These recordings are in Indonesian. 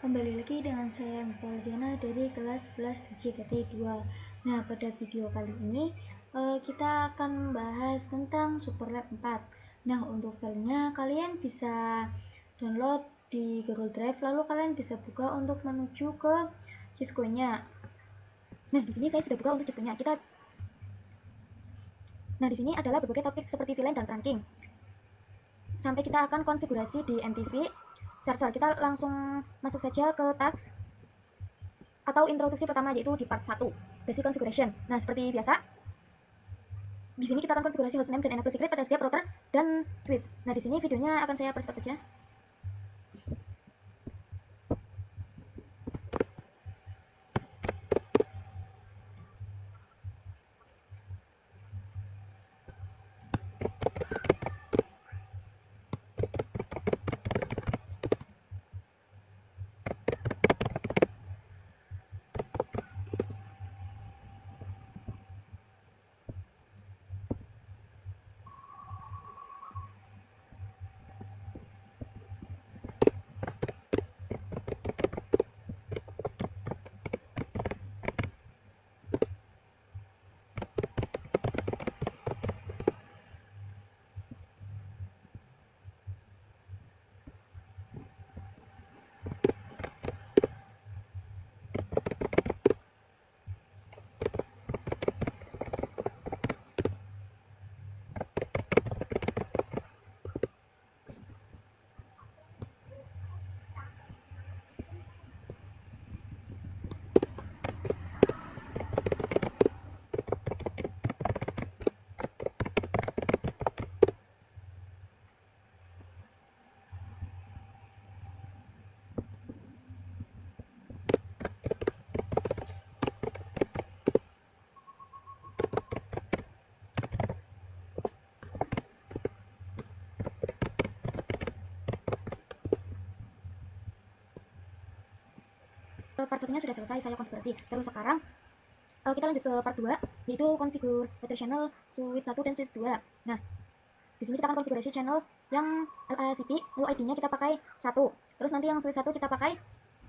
Kembali lagi dengan saya Michael dari kelas 11 JKT 2. Nah, pada video kali ini kita akan membahas tentang SuperLab 4. Nah, untuk filenya kalian bisa download di Google Drive, lalu kalian bisa buka untuk menuju ke Cisco-nya. Nah, di sini saya sudah buka untuk Cisco-nya. Nah, di sini adalah berbagai topik seperti VLAN dan ranking. Sampai kita akan konfigurasi di MTV server. Kita langsung masuk saja ke task atau introduksi pertama, yaitu di part 1, basic configuration. Nah, seperti biasa, di sini kita akan konfigurasi hostname dan enable secret pada setiap router dan switch. Nah, di sini videonya akan saya percepat saja. Part 1-nya sudah selesai saya konfigurasi. Terus sekarang kita lanjut ke part 2, yaitu konfigur battery channel switch 1 dan switch 2. Nah, di sini kita akan konfigurasi channel yang LACP, lalu ID-nya kita pakai 1. Terus nanti yang switch 1 kita pakai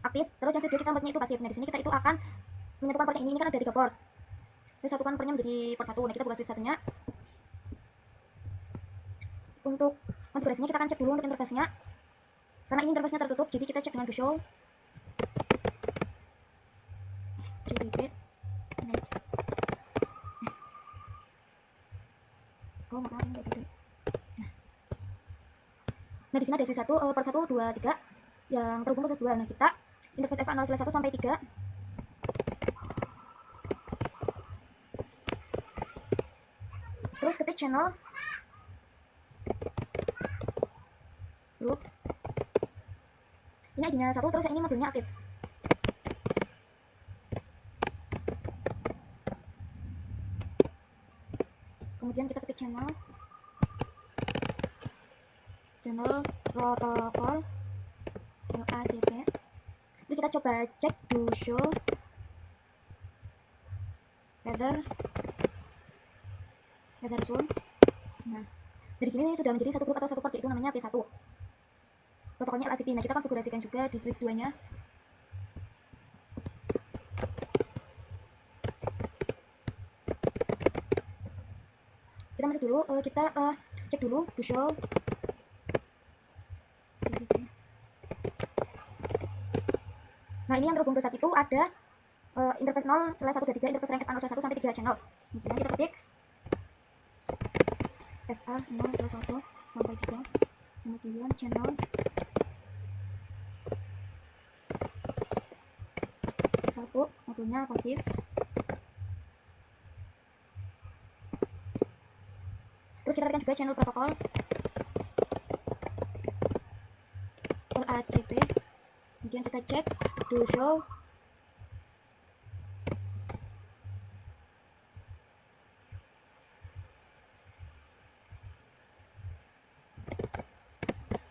aktif, terus yang switch 2 kita buatnya itu pasif. Nah, di sini kita itu akan menyatukan port yang ini kan ada 3 port. Terus satukan portnya menjadi port 1. Nah, kita buka switch 1-nya. Untuk konfigurasinya kita akan cek dulu untuk interface-nya. Karena ini interface-nya tertutup, jadi kita cek dengan do show JDP. Oh, maaf ini kayak gitu. Nah, di sini ada switch 1, port 1, 2, 3 yang terhubung ke switch 2. Nah, kita interface FA0/1 sampai 3. Terus ketik channel group. Ini ID-nya 1, terus yang ini modulnya aktif. Kemudian kita ketik channel protokol LACP. Jadi kita coba cek do show whether soon. Nah, dari sini sudah menjadi satu grup atau satu port, yaitu namanya P1. Protokolnya LACP. Nah, kita konfigurasikan juga di switch 2-nya. Kita masuk dulu, kita cek dulu do show. Nah, ini yang terhubung ke saat itu ada interface 0/123, interface rank FA0/1 sampai 3 channel. Kemudian kita ketik FA0/1 sampai 3. Kemudian channel 1, modulnya pasif. Terus kita tekan juga channel protokol LACP. Kemudian kita cek do show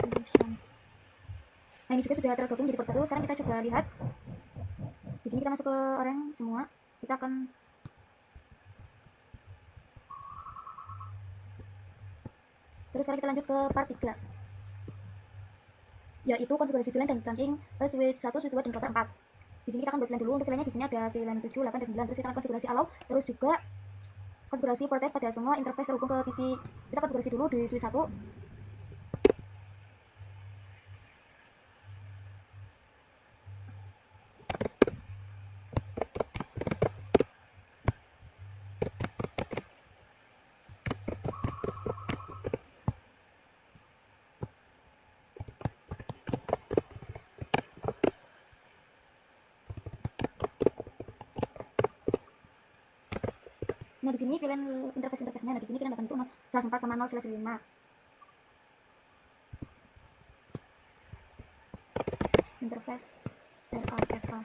condition. Nah, ini juga sudah tergabung jadi port 1. Sekarang kita coba lihat. Di sini kita masuk ke orang semua. Kita akan terus sekarang kita lanjut ke part 3, yaitu konfigurasi VLAN dan trunking switch 1, switch 2, dan router 4. Di sini kita akan buat VLAN dulu. Untuk VLAN-nya di sini ada VLAN 7, 8, dan 9. Terus kita akan konfigurasi allow, terus juga konfigurasi protes pada semua interface terhubung ke PC. Kita konfigurasi dulu di switch 1. Nah, di sini VLAN interface-nya. Nah, di sini VLAN 8 itu 0/4 sama 0/5. Interface RA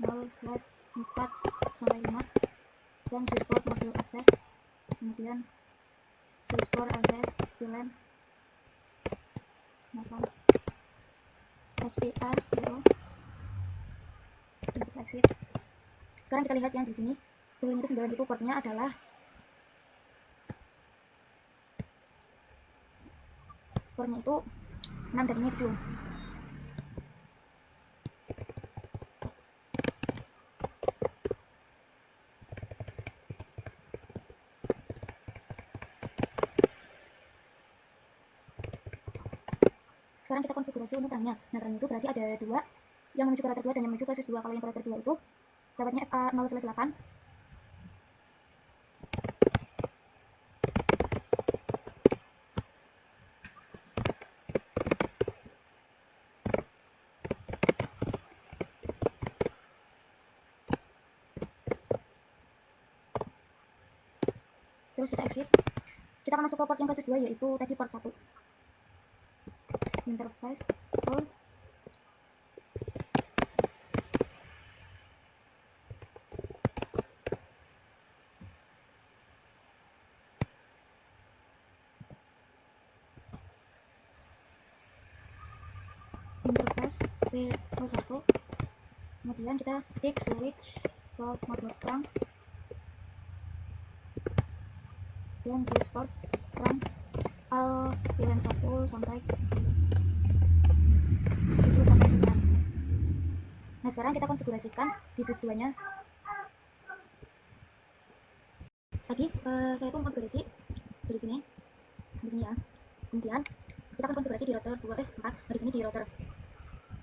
0/4 sampai 5, dan switchboard modul access, kemudian switchboard access VLAN 8 HPA 0 untuk exit. Sekarang kita lihat yang di sini. VLAN itu 9, itu portnya adalah portnya itu 6 dan ini 7. Sekarang kita konfigurasi untuk RAM-nya. Nah, RAM itu berarti ada 2, yang menuju ke router 2 dan yang menuju ke switch 2. Kalau yang ke router 2 itu dapatnya FA 0/8. Terus kita exit. Kita akan masuk ke port yang ke switch 2, yaitu tadi port 1. Interface all. Interface P01. Kemudian kita ketik switch port modul terang dan switch port terang al VLAN 1 sampai 7 sampai 9. Nah, sekarang kita konfigurasikan di switch 2 nya. Tadi saya tuh konfigurasi dari sini, di sini ya. Kemudian kita akan konfigurasi di router 4. Nah, di sini di router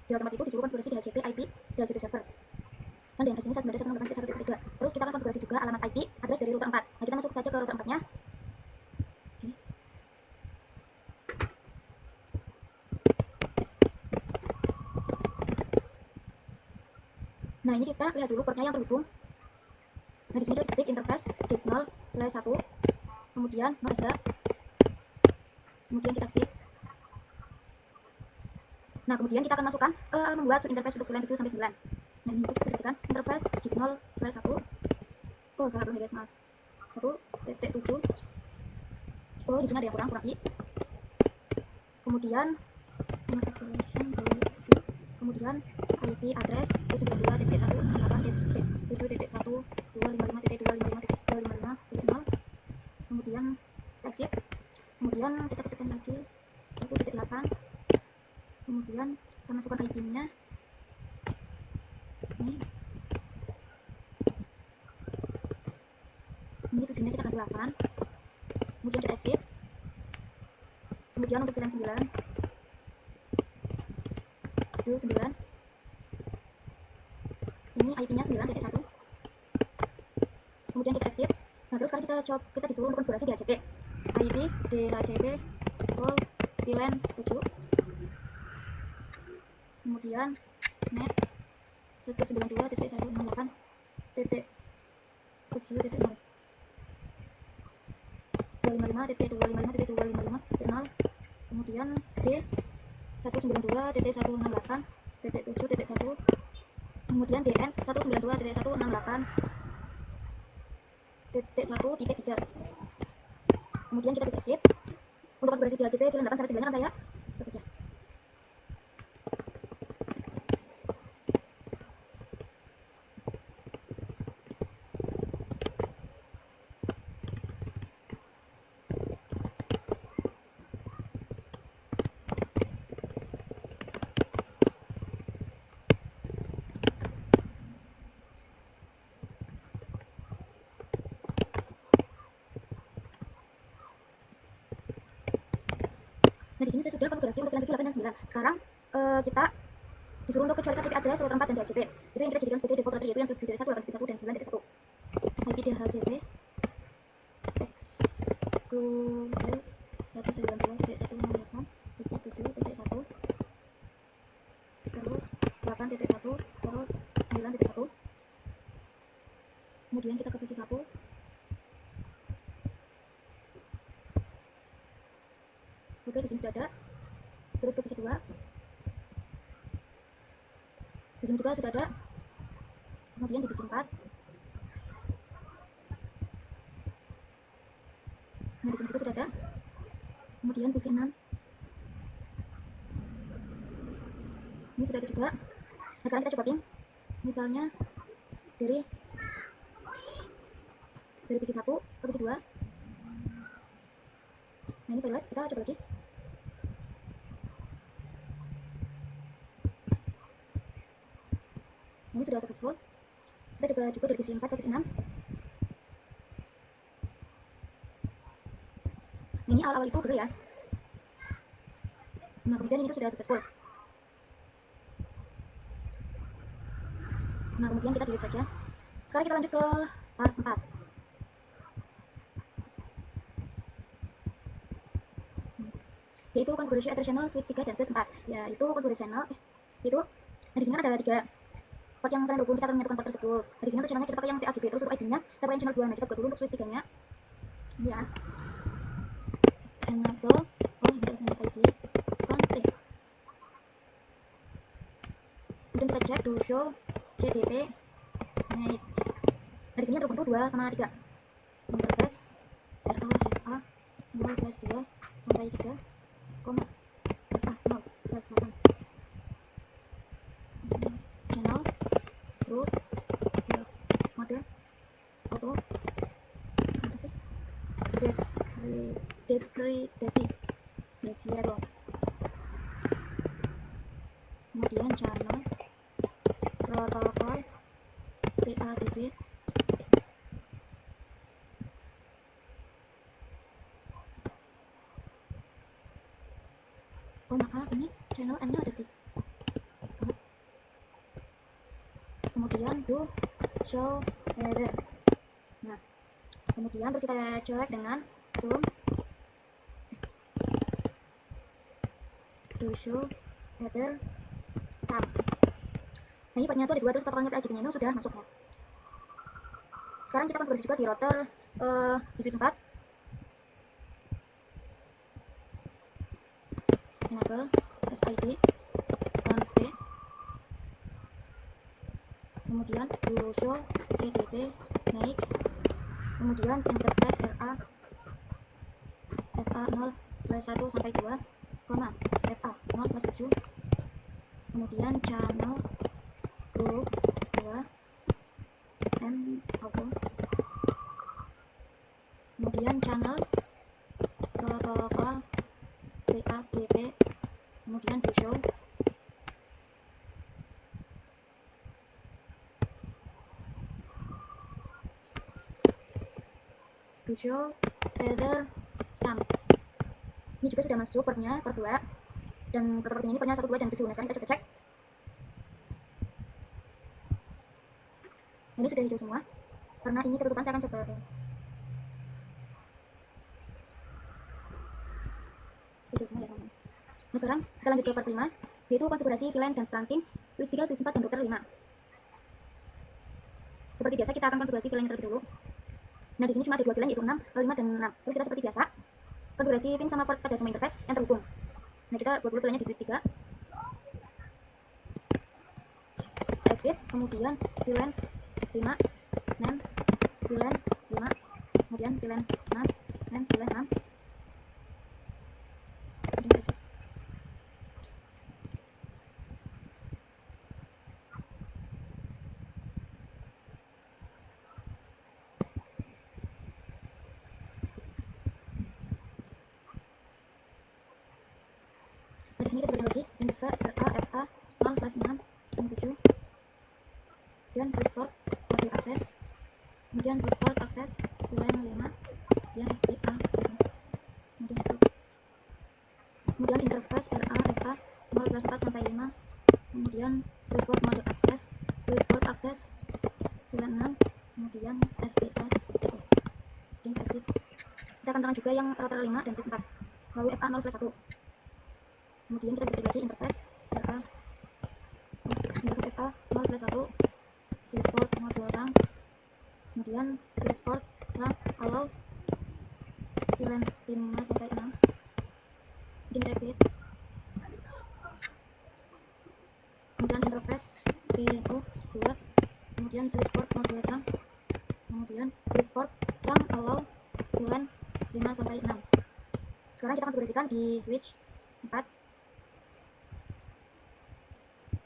4 itu disuruh konfigurasi DHCP IP, DHCP server. Dan DNS ini 192.168.1.3. Terus kita akan konfigurasi juga alamat IP address dari router 4. Nah, kita masuk saja ke router 4-nya. Nah, ini kita lihat dulu portnya yang terhubung. Nah, di sini kita ketik interface gig 0/1, kemudian masa, kemudian kita exit. Nah, kemudian kita akan masukkan membuat interface untuk VLAN 7 sampai 9. Nah, ini kita ketikkan interface gig 0/1. Oh, salah belum ya guys, maaf. 1.7. Oh, di sini ada yang kurang i. Kemudian kemudian IP address 192.168.7.1.255.255.255.0. Kemudian exit. Kemudian kita ketikkan lagi 1.8. Kemudian kita masukkan IP-nya. Ini tujuannya kita ganti 8. Kemudian kita exit. Kemudian untuk VLAN 9 itu 9. Ini IP-nya 9.1. Kemudian kita exit. Nah, terus sekarang kita disuruh untuk konfigurasi DHCP. IP DHCP all VLAN 7. Kemudian net 192.168.7.0 255.255.255.0. Kemudian D 192.168.7.1. kemudian DN 192.168.1.3. kemudian kita bisa exit. Untuk konfigurasi DHCP VLAN 8 sampai 9 kan saya saja. selesai sudah konfigurasi untuk VLAN 7, 8, dan 9. Sekarang kita disuruh untuk kecualikan IP address router 4 dan DHCP. Itu yang kita jadikan sebagai default router, yaitu yang 7.1, 8.1, dan 9.1. IP DHCP exclude 192.168.7.1 terus 8.1 terus 9.1. Kemudian kita ke PC 1. Oke, di sini sudah ada. Terus ke PC 2. Di sini juga sudah ada. Kemudian di PC 4. Nah, di sini juga sudah ada. Kemudian PC 6. Ini sudah ada juga. Nah, sekarang kita coba ping. Misalnya dari PC 1 ke PC 2. Nah, ini pilot, kita coba lagi. Ini sudah successful. Kita coba juga dari PC 4 ke PC 6. Ini awal-awal itu gitu ya. Nah, kemudian ini sudah successful. Nah, kemudian kita delete saja. Sekarang kita lanjut ke part 4. Yaitu konfigurasi Ether channel switch 3 dan switch 4. Yaitu konfigurasi channel itu nah di sini kan ada 3 port yang saling berhubung, kita akan menyatukan port tersebut. Nah, di sini untuk channelnya kita pakai yang PAGB, terus untuk ID-nya kita pakai yang channel 2. Nah, kita buka dulu untuk switch 3-nya. Ya. Enable kita SMS ID config. Kemudian kita cek do show CDP make. Nah, di sini terbentuk 2 sama 3. Interface RA 0/2 sampai 3, koma FA 0/8. Channel group mode auto apa sih, diskresi ya. Kemudian channel protokol PAGB. Oh maaf, ini channel M nya ada di kemudian do show header. Nah, kemudian terus kita cek dengan zoom do show header sub. Nah, ini portnya tuh ada 2, terus protokolnya PAGB nya sudah masuk ya. Sekarang kita konfigurasi juga di router di switch 4. Enable SID config, kemudian do show TDP make, kemudian interface RA FA 0/1 sampai 2, FA 0/7, kemudian channel group 2 and auto, kemudian channel protokol PAGB, kemudian do show header sum. Ini juga sudah masuk portnya, port 2, dan portnya ini portnya 1, 2, dan 7. Nah, sekarang kita coba cek. Ini sudah hijau semua karena ini ketutupan. Saya akan coba hijau semua ya teman-teman. Nah, sekarang kita lanjut ke part 5, yaitu konfigurasi VLAN dan trunking switch 3, switch 4, dan router 5. Seperti biasa kita akan konfigurasi VLAN terlebih dulu. Nah, di sini cuma ada 2 VLAN, yaitu 6, 5, dan 6. Terus kita seperti biasa konfigurasi pin sama port pada semua interface yang terhubung. Nah, kita buat dulu VLAN-nya di switch 3. Exit, kemudian VLAN 5, NAND, VLAN 5, kemudian VLAN 6, NAND, VLAN 6. Kemudian exit. Nah, di sini kita coba lagi interface RA FA 0/6 dan 7, dan switch port audio access, kemudian switch port access VLAN 5, kemudian SPA, kemudian exit. Kemudian interface sampai 5, kemudian switchboard mode akses, switchboard akses VLAN 6, kemudian SPA dan exit. Kita akan tekan juga yang router 5 dan switch 4 lalu FA 0/1. Kemudian kita bisa ketik lagi interface FA, FA 0/1, switchboard mode RAM, kemudian switchboard RAM allow VLAN 5 sampai 6, kemudian exit. Kemudian interface PO 2, kemudian switchboard mode RAM, kemudian switchboard RAM allow VLAN 5 sampai 6. Sekarang kita konfigurasikan di switch 4.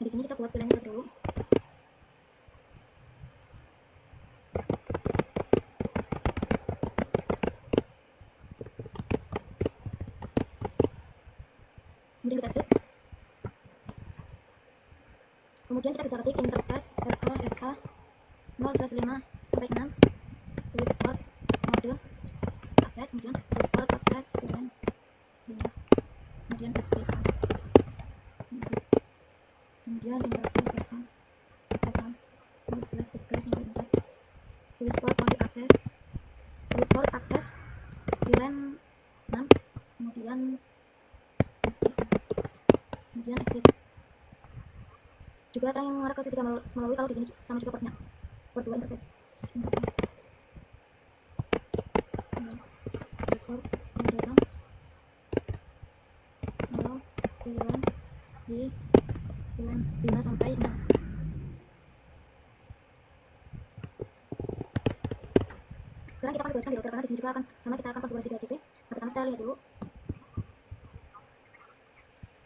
Nah, di sini kita buat VLAN-nya dulu. Kemudian kita exit. Kemudian kita bisa ketik interface FA 0/5 sampai 6, switchboard mode akses, kemudian switchboard akses VLAN 5, kemudian SPA, kemudian interface FA 0/3 sampai 4, switchboard mode akses, switchboard akses VLAN 6, kemudian SPA, kemudian exit. Juga terang yang mengarah ke switch juga melalui kalau di sini sama juga portnya, port 2 interface switchboard mode RAM allow VLAN di VLAN 5 sampai 6. Sekarang kita konfigurasikan di router karena di sini juga akan sama, kita akan konfigurasi DHCP. Nah, pertama kita lihat dulu.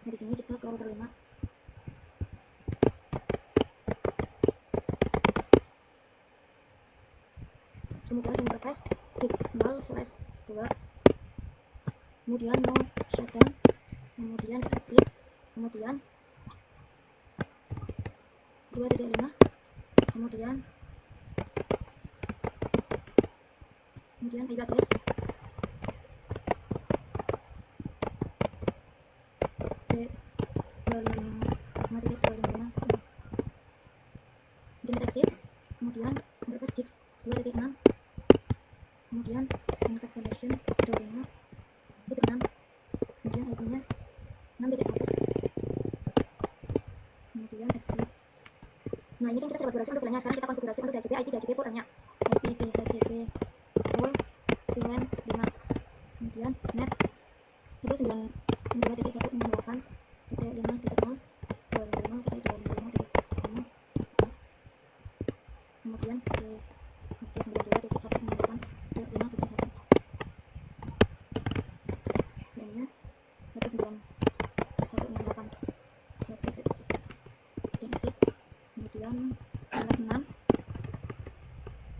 Nah, di sini kita ke router 5. Kemudian interface di 0/2, kemudian no shutdown, kemudian exit, kemudian 2.5, kemudian IP address D255, kemudian exit, kemudian interface gig 2.6, kemudian encapsulation 2.5, itu 6, kemudian IP-nya 6.1, kemudian exit. Nah, ini kan kita sudah konfigurasi untuk VLAN-nya. Sekarang kita konfigurasi untuk DHCP, IP DHCP port-nya, IP DHCP full VLAN 5, kemudian net itu 92.168.5.0 25.25.5, kemudian D192.168.5.1, RAM-nya 19168 dan exit. Kemudian 6,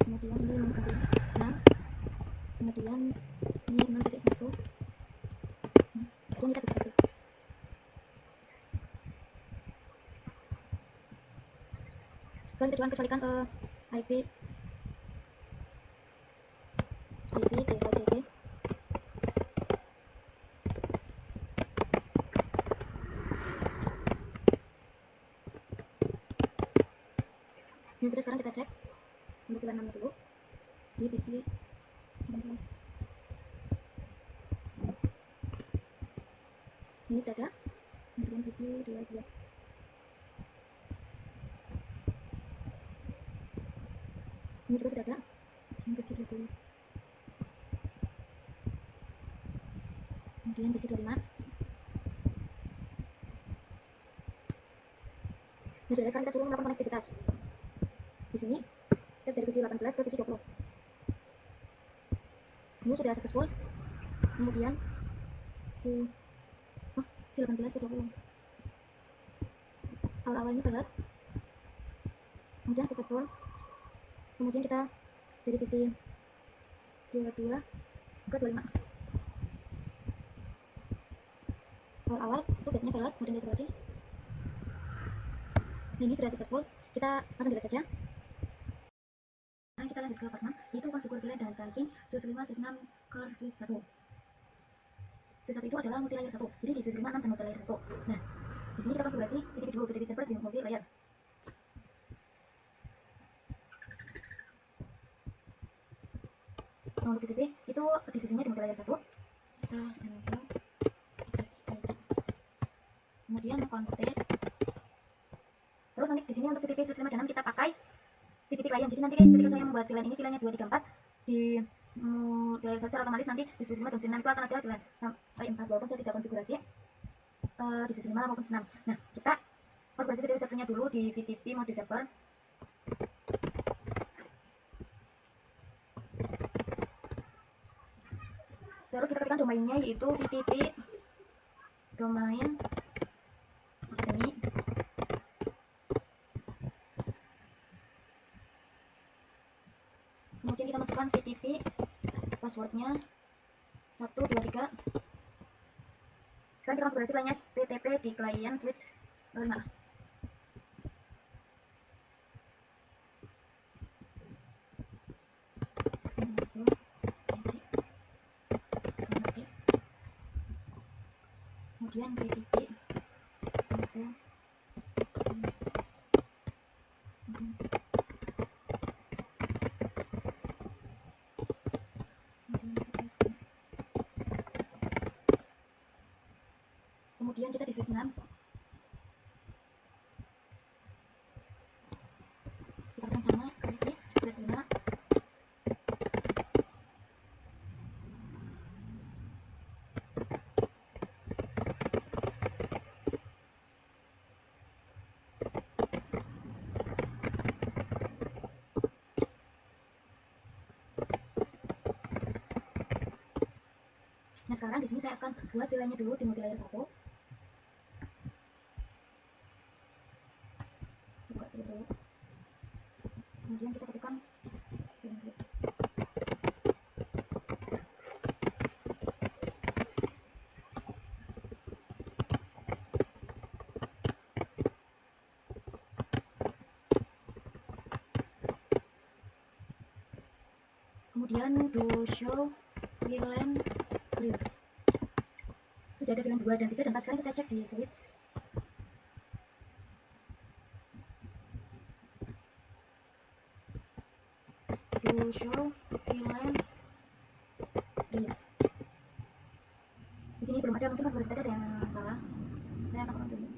kemudian ini 6, kemudian ini 6.1, kemudian kita bisa exit. Sekarang kita kembalikan ke IP DHCP. Sudah, sekarang kita cek untuk VLAN 6 dulu di PC 16. Ini sudah ada, kemudian PC 22. Ini juga sudah ada, ini PC 20, kemudian PC 25. Nah, sudah, sekarang kita suruh melakukan konektivitas. Di sini kita dari PC 18 ke PC 20. Ini sudah successful. Kemudian si 18 ke 20. Awal-awalnya telat. Kemudian successful. Kemudian kita dari PC 22 ke 25. Awal-awal itu biasanya telat, kemudian disebati. Nah, ini sudah successful. Kita langsung delete saja. Sekarang kita lanjut ke part 6, yaitu konfigur VLAN dan tracking switch 5, switch 6 ke switch 1. Switch 1 itu adalah multi layer 1. Jadi di switch 5, 6 dan multi layer 1. Nah, Di sini kita konfigurasi VTP dulu, VTP server di multi layer. Nah, untuk VTP itu di sisinya di multi layer 1 kita enable SID, kemudian config. Terus nanti di sini untuk VTP switch 5 dan 6 kita pakai VTP client. Jadi nanti ketika saya membuat VLAN ini, VLAN-nya 2, 3, 4 di layer secara otomatis nanti di switch 5 dan switch 6 itu akan ada VLAN sampai 4 walaupun saya tidak konfigurasi di switch 5 maupun switch 6. Nah, kita konfigurasi VTP servernya dulu di VTP mode server. Terus kita ketikkan domainnya yaitu VTP domain academy. Kemudian kita masukkan VTP passwordnya 1, 2, 3. Sekarang kita konfigurasi lainnya PTP di client switch 5. Kemudian VTP kemudian kita di switch 6 kita akan sama VTP switch 5. Nah, sekarang di sini saya akan buat VLAN-nya dulu di multi layer 1. Buka dulu. Kemudian kita ketikkan VLAN. Kemudian do show VLAN grid. Sudah ada VLAN 2 dan 3 dan 4. Sekarang kita cek di switch. Do show VLAN grid. Di sini belum ada, mungkin konfigurasi tadi ada yang salah. Saya akan ulang dulu.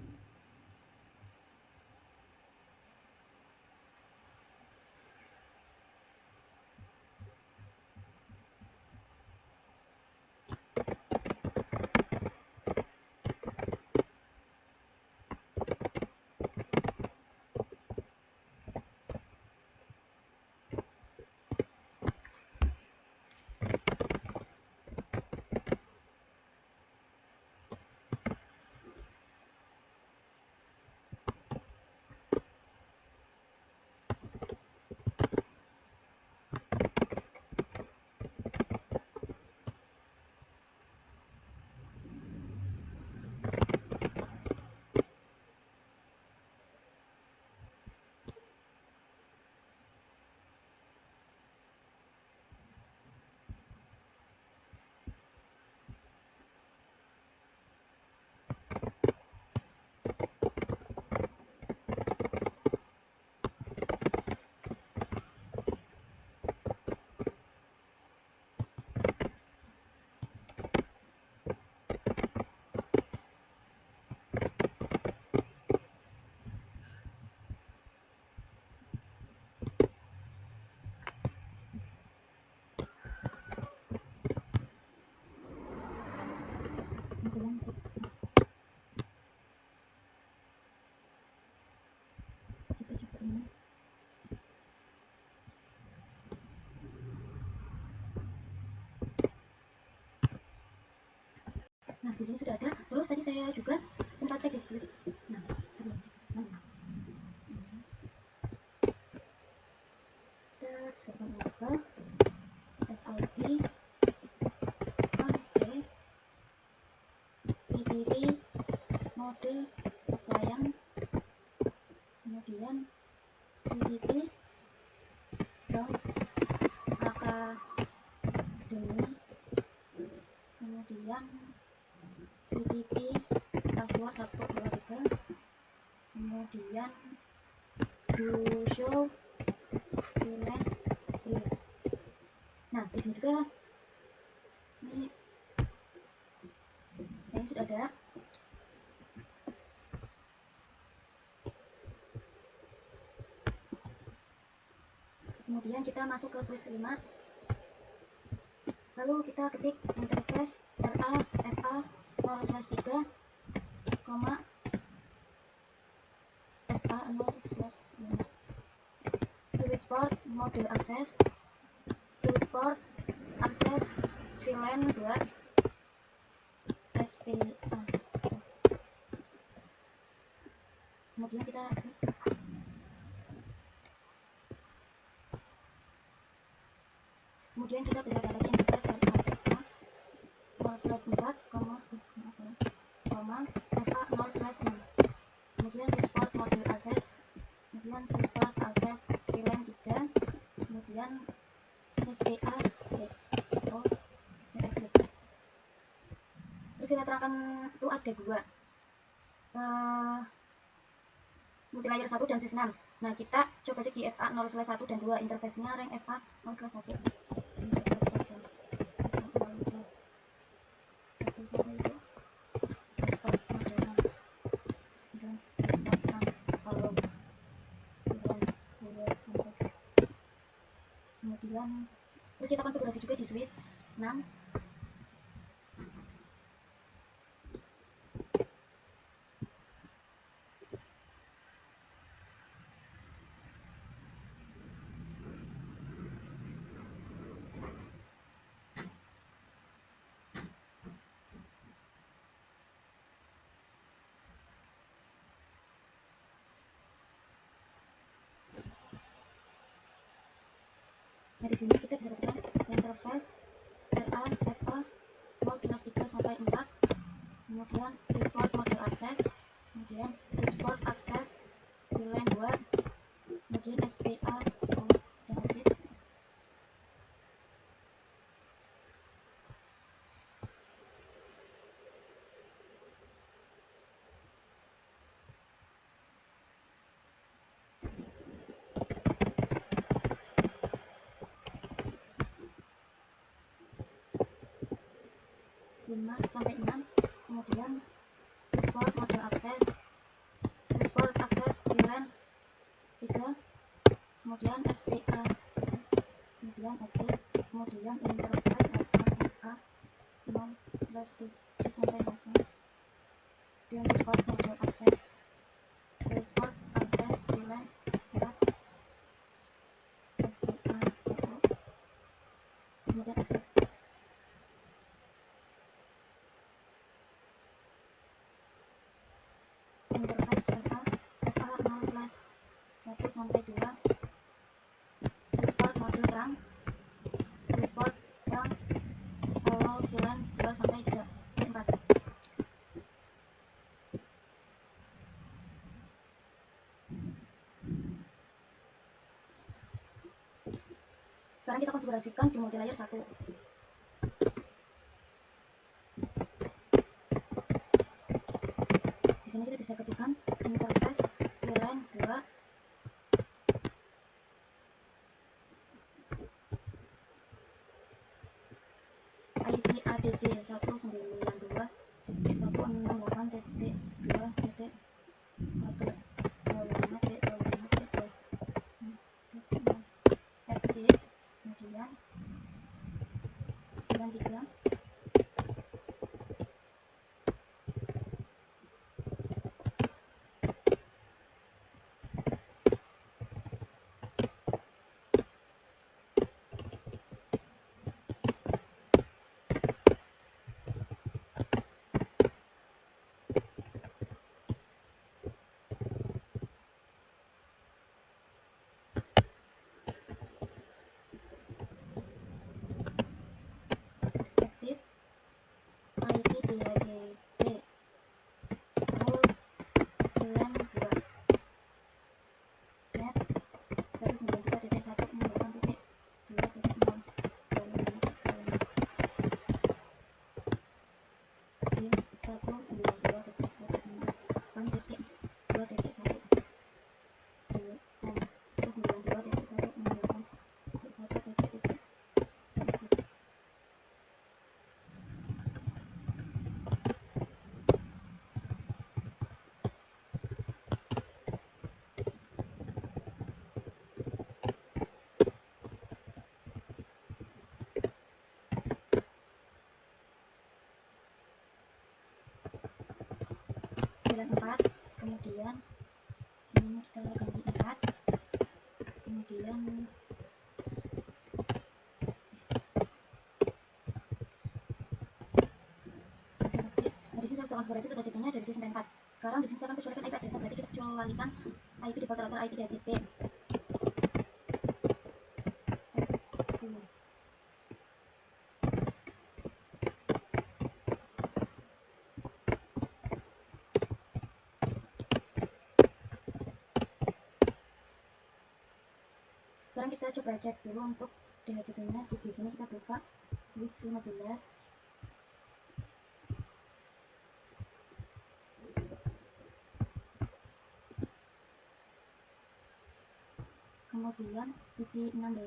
Kemudian kita coba ini. Nah, di sini sudah ada. Terus tadi saya juga sempat cek di switch. Nah, kita belum cek di switch. Nah, kita sekarang apa? SID config VTP mode client, kemudian VTP dot academy, kemudian VTP password 1, 2, 3. kemudian do show VLAN real. Nah, di sini juga ini sudah ada. Kemudian kita masuk ke switch 5, lalu kita ketik interface RA FA 0/3, FA 0/5, switch port module access, switch port akses VLAN 2 SPA. Kemudian kita exit. Kemudian kita bisa lihat lagi interface RA 0/4, FA 0/6. Kemudian switch port module access, kemudian switch port akses VLAN 3, kemudian SPA exit. Terus kita terangkan itu ada dua, multilayer 1 dan switch 6. Nah, kita coba cek di FA 0/1 dan 2, interface-nya rank FA 0/1. Interface pada FA 0/1 sampai 2. Export model dan export kalau sampai. Kemudian terus kita konfigurasi juga di switch 6. Nah, di sini kita bisa tekan interface RA FA 0/3 sampai 4, kemudian switch port model access, kemudian switch port access VLAN 2, kemudian SPA dan exit. Sampai 6, kemudian switch port model access, switch port access VLAN 3, kemudian SPA, kemudian exit, kemudian interface RA 0/7 sampai 8, kemudian switch port model access, switch port access VLAN 4, SPA, kemudian exit. Interface FA 0/1 sampai 2, switch port model terang, switch port terang awal VLAN 2 sampai 3, 4. Sekarang kita konfigurasikan di multilayer 1. Di sini kita bisa ketikkan interface VLAN 2, IP ADD 192.168.2.1, exit, kemudian VLAN 3, VLAN 4, kemudian sini kita ganti 4, kemudian nah, di sini saya sudah konfigurasi data chattingnya dari 3 sampai 4. Sekarang di sini saya akan kecualikan IP address, berarti kita kecualikan IP default router IP DHCP. Sekarang kita coba cek dulu untuk DHCP-nya. Di sini kita buka switch 15. Kemudian isi 16.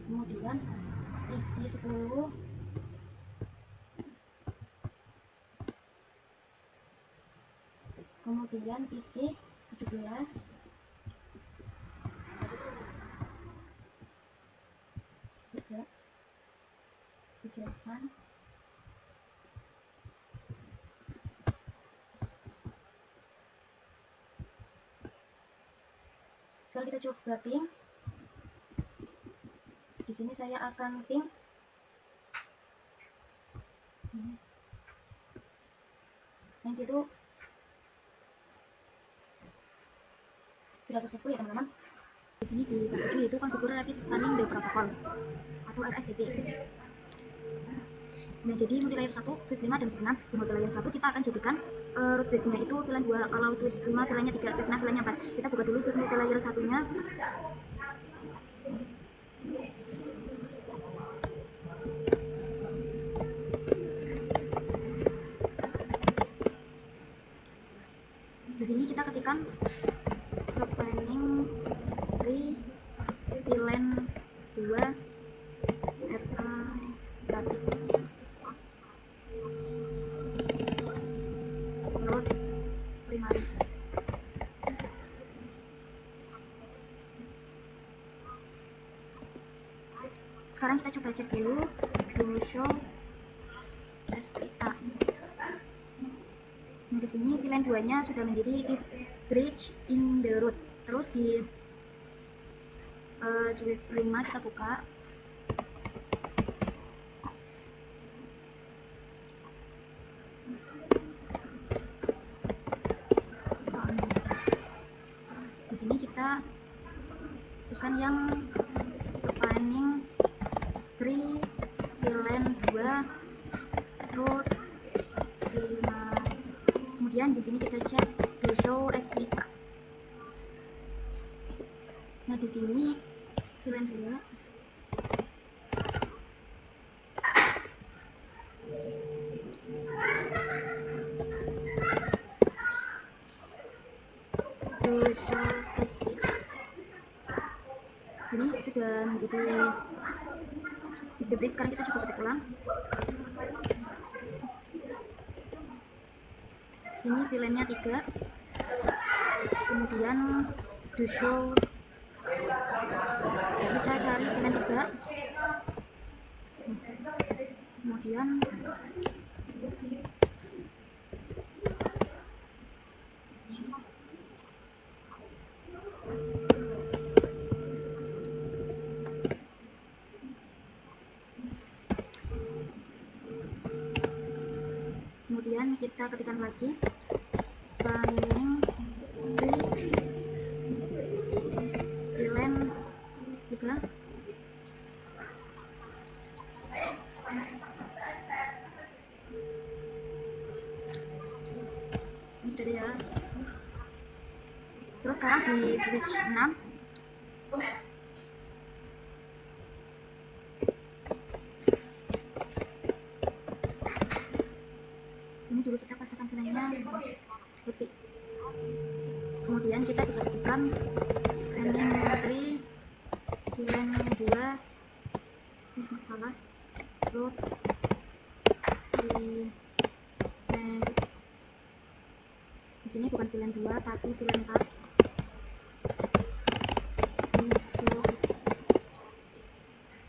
Kemudian isi 10. Kemudian isi 17. Isi 8. Sekarang kita coba ping. Di sini saya akan ping. Nah, itu sudah successful ya teman-teman. Di sini di part 7 yaitu konfigur rapid spanning the protocol atau RSDP. Nah, jadi multilayer 1, switch 5 dan switch 6. Di multilayer 1 kita akan jadikan root gate-nya itu VLAN 2. Kalau switch 5 VLAN-nya 3, switch 6 VLAN-nya 4. Kita buka dulu switch multilayer 1-nya. Di sini kita ketikkan spanning tree VLAN 2 root primary. Sekarang kita coba cek dulu do show SPA. Nah, di sini VLAN 2-nya sudah menjadi this bridge in the root. Terus di switch 5 kita buka. Di sini kita tekan yang spanning tree VLAN 2 root 5. Kemudian di sini kita cek do show SPA. Nah, di sini VLAN 2 do show SPA ini sudah menjadi is the bridge. Sekarang kita coba ketik ulang. Ini VLAN-nya 3, kemudian do show, kita cari VLAN 3, kemudian kita ketikkan lagi spanning tree VLAN 3. Ini sudah ada ya. Terus sekarang di switch 6 ini dulu kita pastikan VLAN-nya putih. Kemudian kita bisa ketikkan spanning tree VLAN 2 salah root di sini bukan VLAN 2 tapi VLAN 4.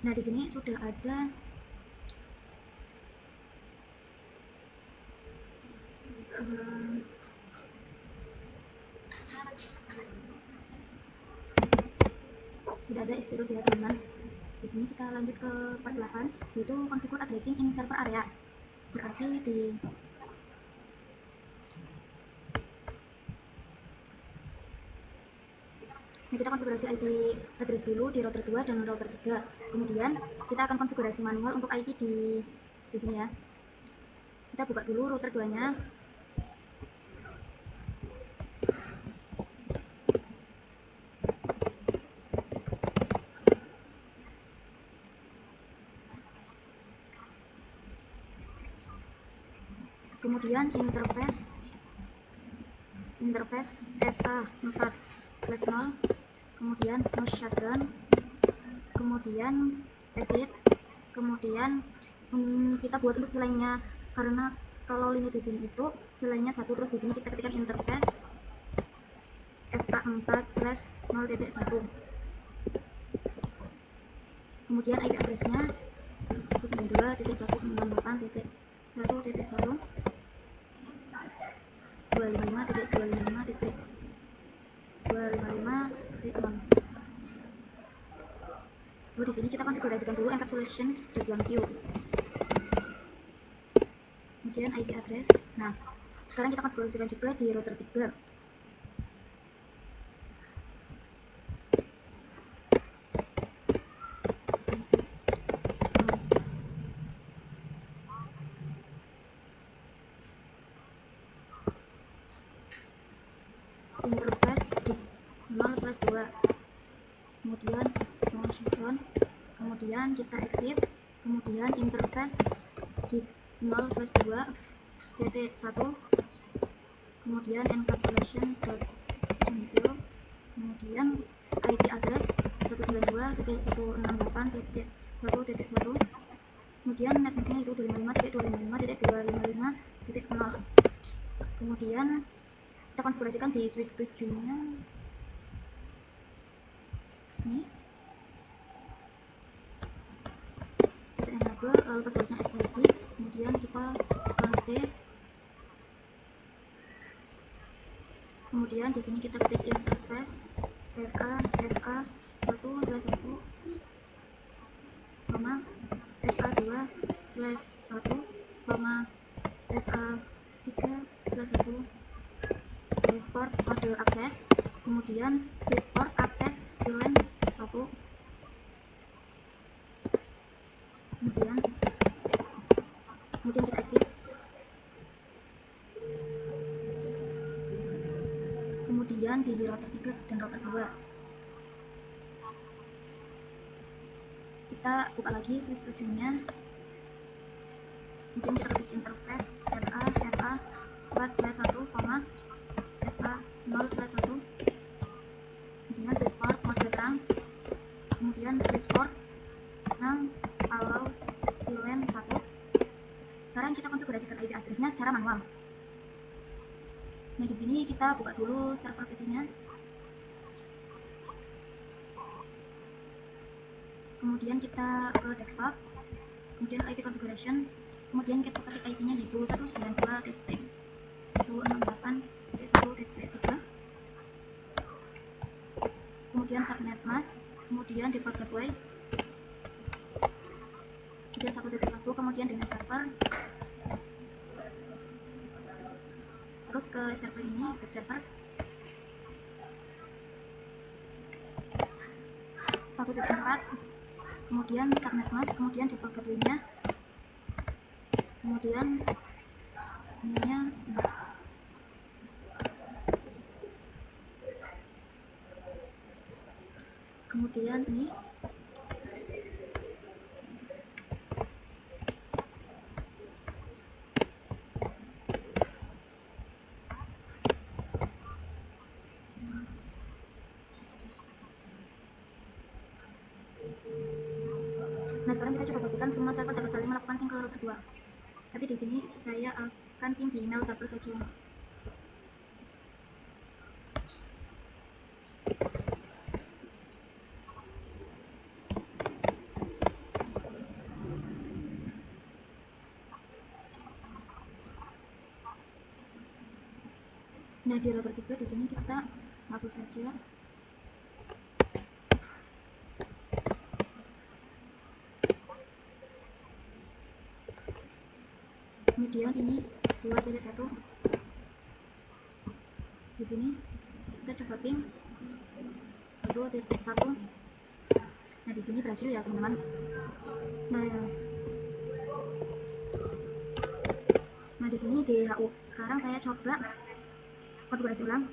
Nah, di sini sudah ada Tidak ada istilah ya teman-teman. Di sini kita lanjut ke part 8, yaitu configure addressing in server area. Berarti kita konfigurasi IP address dulu di router 2 dan router 3. Kemudian kita akan konfigurasi manual untuk IP di sini ya. Kita buka dulu router 2-nya. Kemudian interface FA4/0, kemudian no shutdown, kemudian exit, kemudian kita buat untuk nilainya, karena kalau limit di sini itu nilainya 1, terus di sini kita ketikkan interface FA4/0.1, kemudian IP address-nya 192.168.1.1 255.255.255.0. Lalu di sini kita konfigurasikan dulu encapsulation.1q. Kemudian IP address. Nah, sekarang kita konfigurasikan juga di router 3. Interface 0/2, kemudian no shutdown, kemudian kita exit, kemudian interface gig 0/2 .1, kemudian encapsulation.1q, kemudian IP address 192.168.1.1, kemudian netmasknya itu 255.255.255.0. kemudian kita konfigurasikan di switch 7-nya ini, kita enable, lalu passwordnya STD, kemudian kita Alt, kemudian di sini kita ketik interface FA1/1, FA2/1, FA3/1, port mode akses, kemudian switch port akses VLAN 1, kemudian kita exit, kemudian di router 3 dan router 2 kita buka lagi switch 7-nya, kemudian kita ketik interface FA4/1, FA0/1, kemudian switch port mode terang, kemudian switch port 6 allow VLAN 1. Sekarang kita konfigurasikan IP address-nya secara manual. Nah, di sini kita buka dulu server PT-nya. Kemudian kita ke desktop, kemudian IP configuration, kemudian kita ketik IP-nya yaitu 192.168.1.3, kemudian subnet mask, kemudian default gateway, kemudian 1.1, kemudian DNS server, terus ke server ini, web server 1.4, kemudian subnet mask, kemudian default gateway-nya, kemudian ininya kemudian ini Nah, sekarang kita coba pastikan semua server dapat saling melakukan ping ke router 2. Tapi di sini saya akan ping di email server saja. Nah, di router 3 di sini kita hapus saja. Kemudian ini 2.1 di sini kita coba ping 2.1. Nah, di sini berhasil ya teman-teman. Nah, di sini DHU. Sekarang saya coba konfigurasi ulang.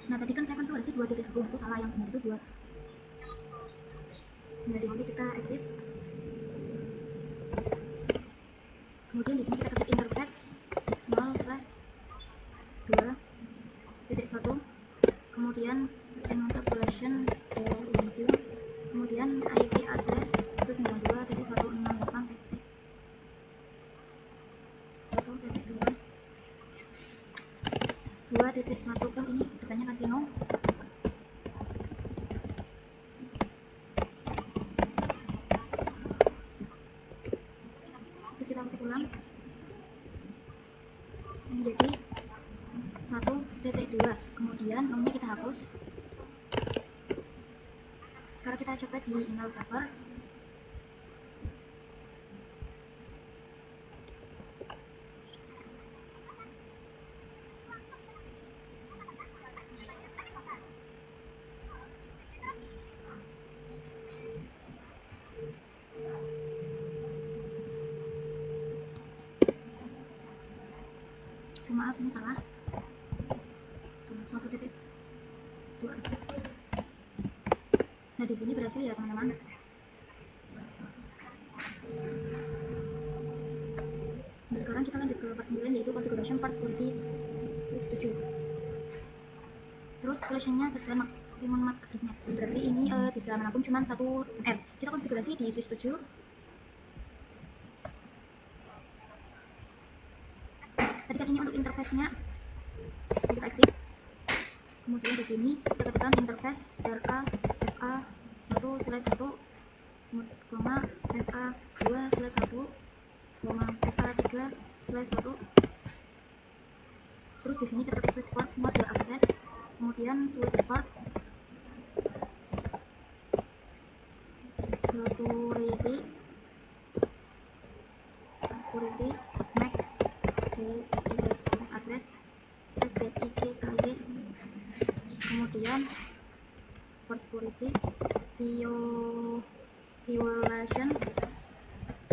Nah, tadi kan saya konfigurasi 2.1 itu salah, yang benar itu 2. Nah, di sini kita exit. Kemudian di sini kita ketik interface 0/2.1, kemudian encapsulation link, kemudian IP address itu 92.168.1.2.1. Ini depannya kasino. Terus kita ketik ulang menjadi 1.2. kemudian nomornya kita hapus. Sekarang kita coba di email server. Maaf, ini salah. 1.2. Nah, di sini berhasil ya teman-teman. Nah, sekarang kita lanjut ke part 9, yaitu configuration part security switch 7. Terus flash-nya set maximum MAC address-nya, berarti ini bisa menampung cuma 1 M. Kita konfigurasi di switch 7. Tadi kan ini untuk interface-nya, kita exit. Kemudian di sini kita ketikkan interface RA FA 1/1, FA 2/1, FA 3/1. Terus di sini kita ketik switch port mode access, kemudian switch port security MAC address SDICKY, kemudian port security violation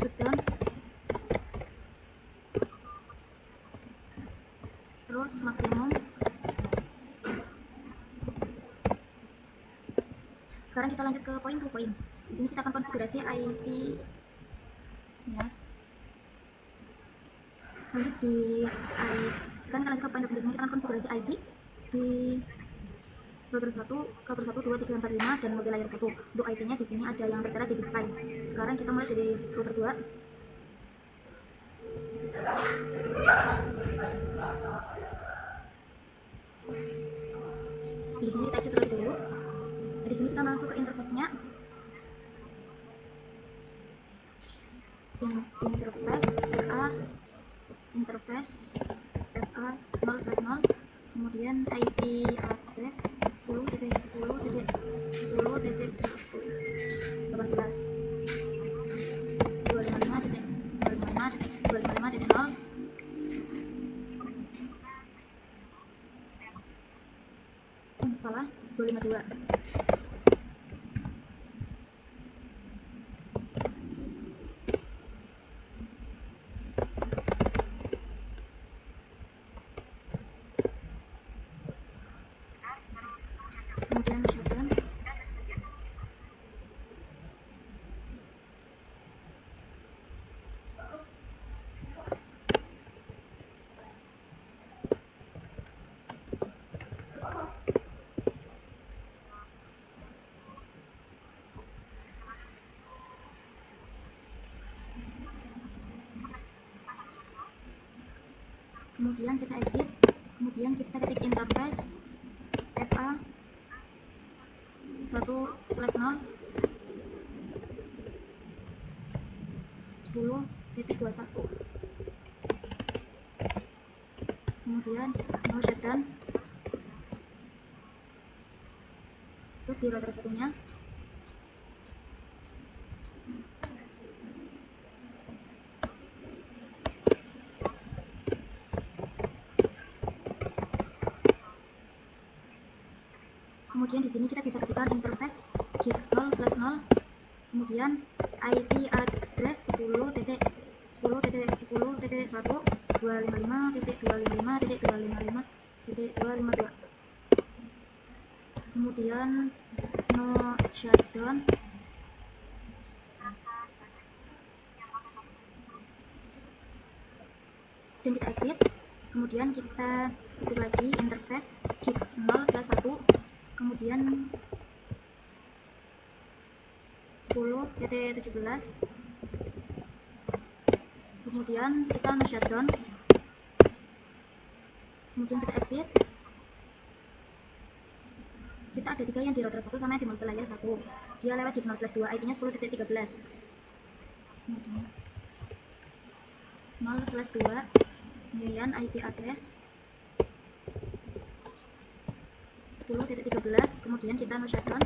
shutdown, terus maksimum. Sekarang kita lanjut ke point to point. Di sini kita akan konfigurasi IP ya. Lanjut di IP. Sekarang kita lanjut ke point to point. Di sini kita akan konfigurasi IP di router 1, router 1 2 3 4 5 dan multi layer 1. Untuk IP-nya di sini ada yang tertera di display. Sekarang kita mulai dari router 2. Di sini kita isi terlebih dulu. Di sini kita masuk ke interface-nya. Interface RA, interface FA 0/0, kemudian IP address 10.10.10.18.255.255.255.0. Salah, 252. Kemudian shutdown. Kemudian kita exit. Kemudian kita ketik interface FA 1/0, 10.21, kemudian no shutdown, terus di router satunya kemudian di sini kita bisa ketikkan interface gig 0/0, kemudian IP address 10.10.1.255.255.255.252, kemudian no shutdown, dan kita exit. Kemudian kita ketik lagi interface gig 0/1, kemudian 10.17, kemudian kita no shutdown, kemudian kita exit. Kita ada 3 yang di router 1 sama yang di multilayer 1, dia lewat gig 0/2, IP nya 10.13, 0/2, kemudian IP address 10.13, kemudian kita no shutdown.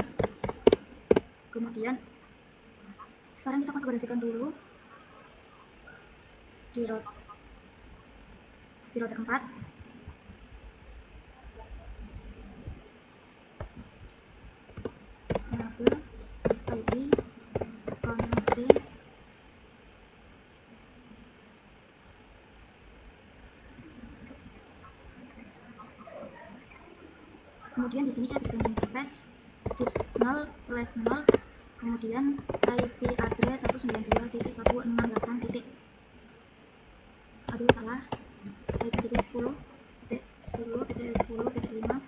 Kemudian sekarang kita konfigurasikan dulu di router 4, enable SIP connect. Kemudian di sini kita bisa interface gig 0/0, kemudian IP address 192.168. Aduh salah, IP address 10.10.10.5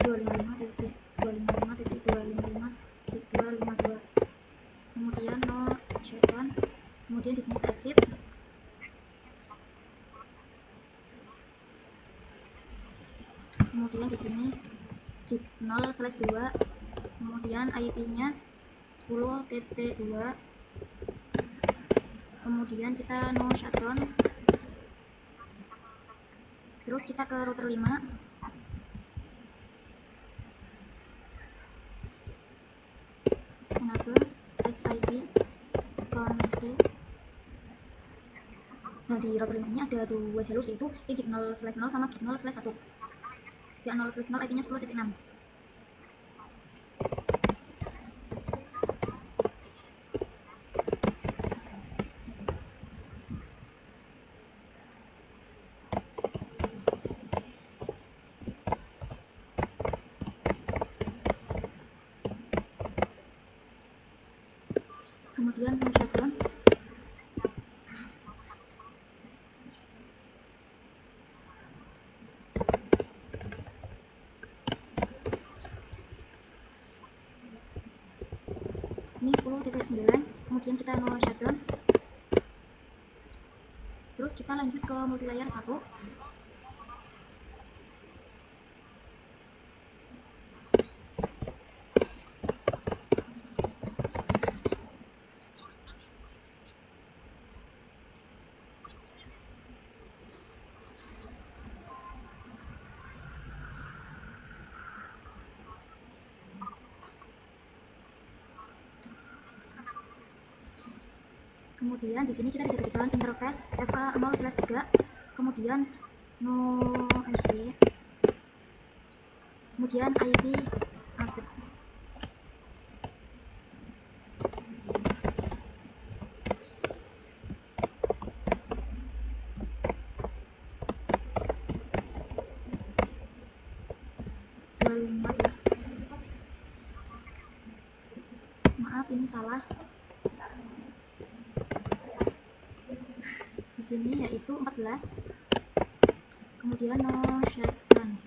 255.255.255.252, kemudian no shutdown, kemudian di sini kita exit. Kemudian di sini gig 0/2, kemudian IP nya 10.2, kemudian kita no shutdown, terus kita ke router 5, enable SIP connect. Nah di router 5 ini ada 2 jalur, yaitu gig 0/0 sama gig 0/1. Gig 0/0 IP nya 10.6. Kemudian no shutdown, ini 10.9, kemudian kita no shutdown, terus kita lanjut ke multilayer 1. Kemudian di sini kita bisa ketikkan interface FA 0/3, kemudian no SW, kemudian IP address maaf ini salah di sini, yaitu 14, kemudian no shutdown,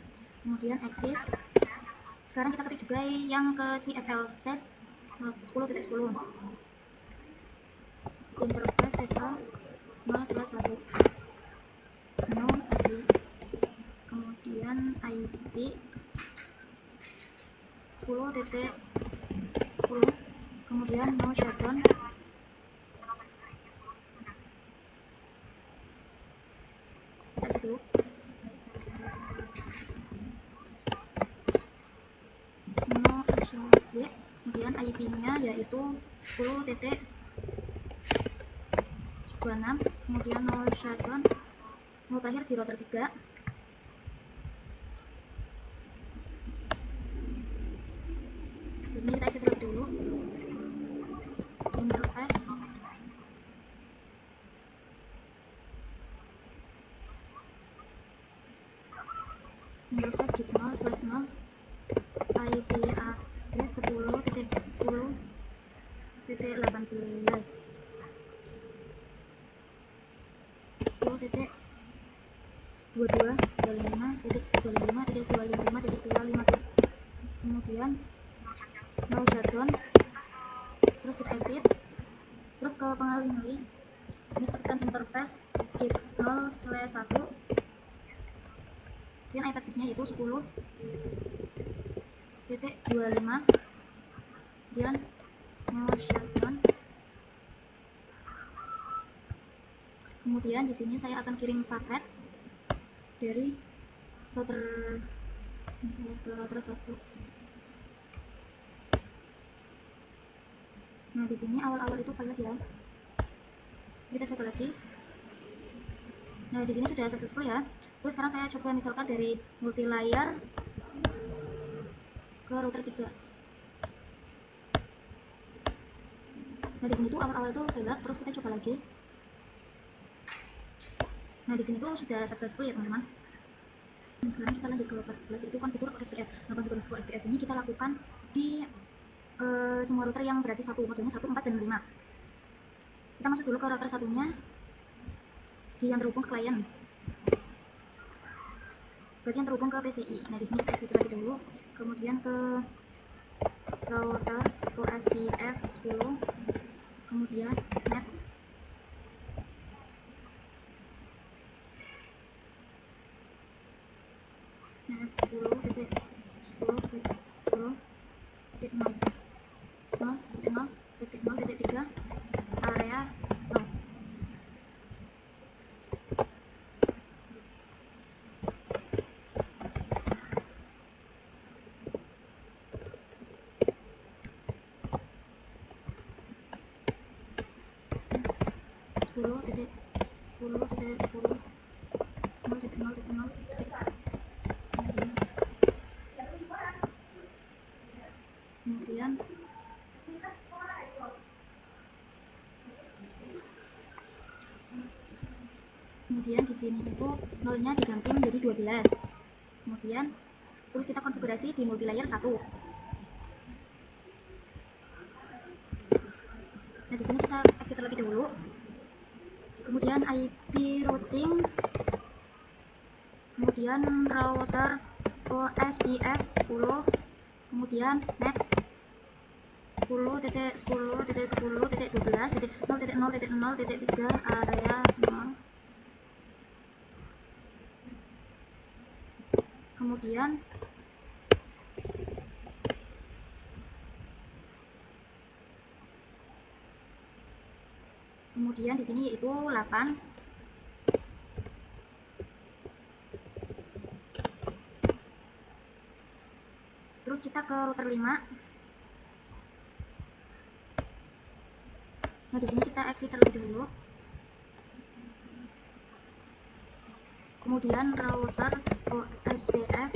kemudian exit. Sekarang kita ketik juga yang ke CFL ses 10.10, interface FA 0/1, no SW, kemudian IP 10.10, kemudian no shutdown, IP-nya yaitu 10.26, kemudian 0 shutdown, 0 terakhir di router 3. Di sini kita isi terlebih dulu interface. Interface git 0/0 IP address 10.10.18 10.22.25.255.255, kemudian no shutdown, terus kita exit, terus ke pengalih-alih. Sini kita tekan interface git 0/1, kemudian IP address-nya yaitu 10.25, kemudian no shutdown. Kemudian di sini saya akan kirim paket dari router 1. Nah, di sini awal-awal itu failed ya. Kita coba lagi. Nah, di sini sudah successful ya. Terus sekarang saya coba misalkan dari multi layer ke router 3. Nah, di sini tuh awal-awal itu failed, terus kita coba lagi. Nah, di sini tuh sudah successful ya, teman-teman. Nah, sekarang kita lanjut ke part 11, itu konfigur SPF. Nah, konfigur SPF ini kita lakukan di semua router yang berarti modenya 1, 4, dan 5. Kita masuk dulu ke router satunya, di yang terhubung ke klien, berarti yang terhubung ke PCI. Nah, di sini kita exit lagi dulu, kemudian ke router OSPF 10, kemudian net, net 10.10.10.0.0.0.3 area 0. Kemudian di sini itu nolnya diganti menjadi 12. Kemudian terus kita konfigurasi di multi layer 1. Nah, di sini kita exit terlebih dahulu. Kemudian IP routing, kemudian router OSPF 10, kemudian net 10.10.10.12.0.0.0.3 area 0. Kemudian di sini yaitu 8. Terus kita ke router 5. Nah, di sini kita exit terlebih dahulu. Kemudian router OSPF,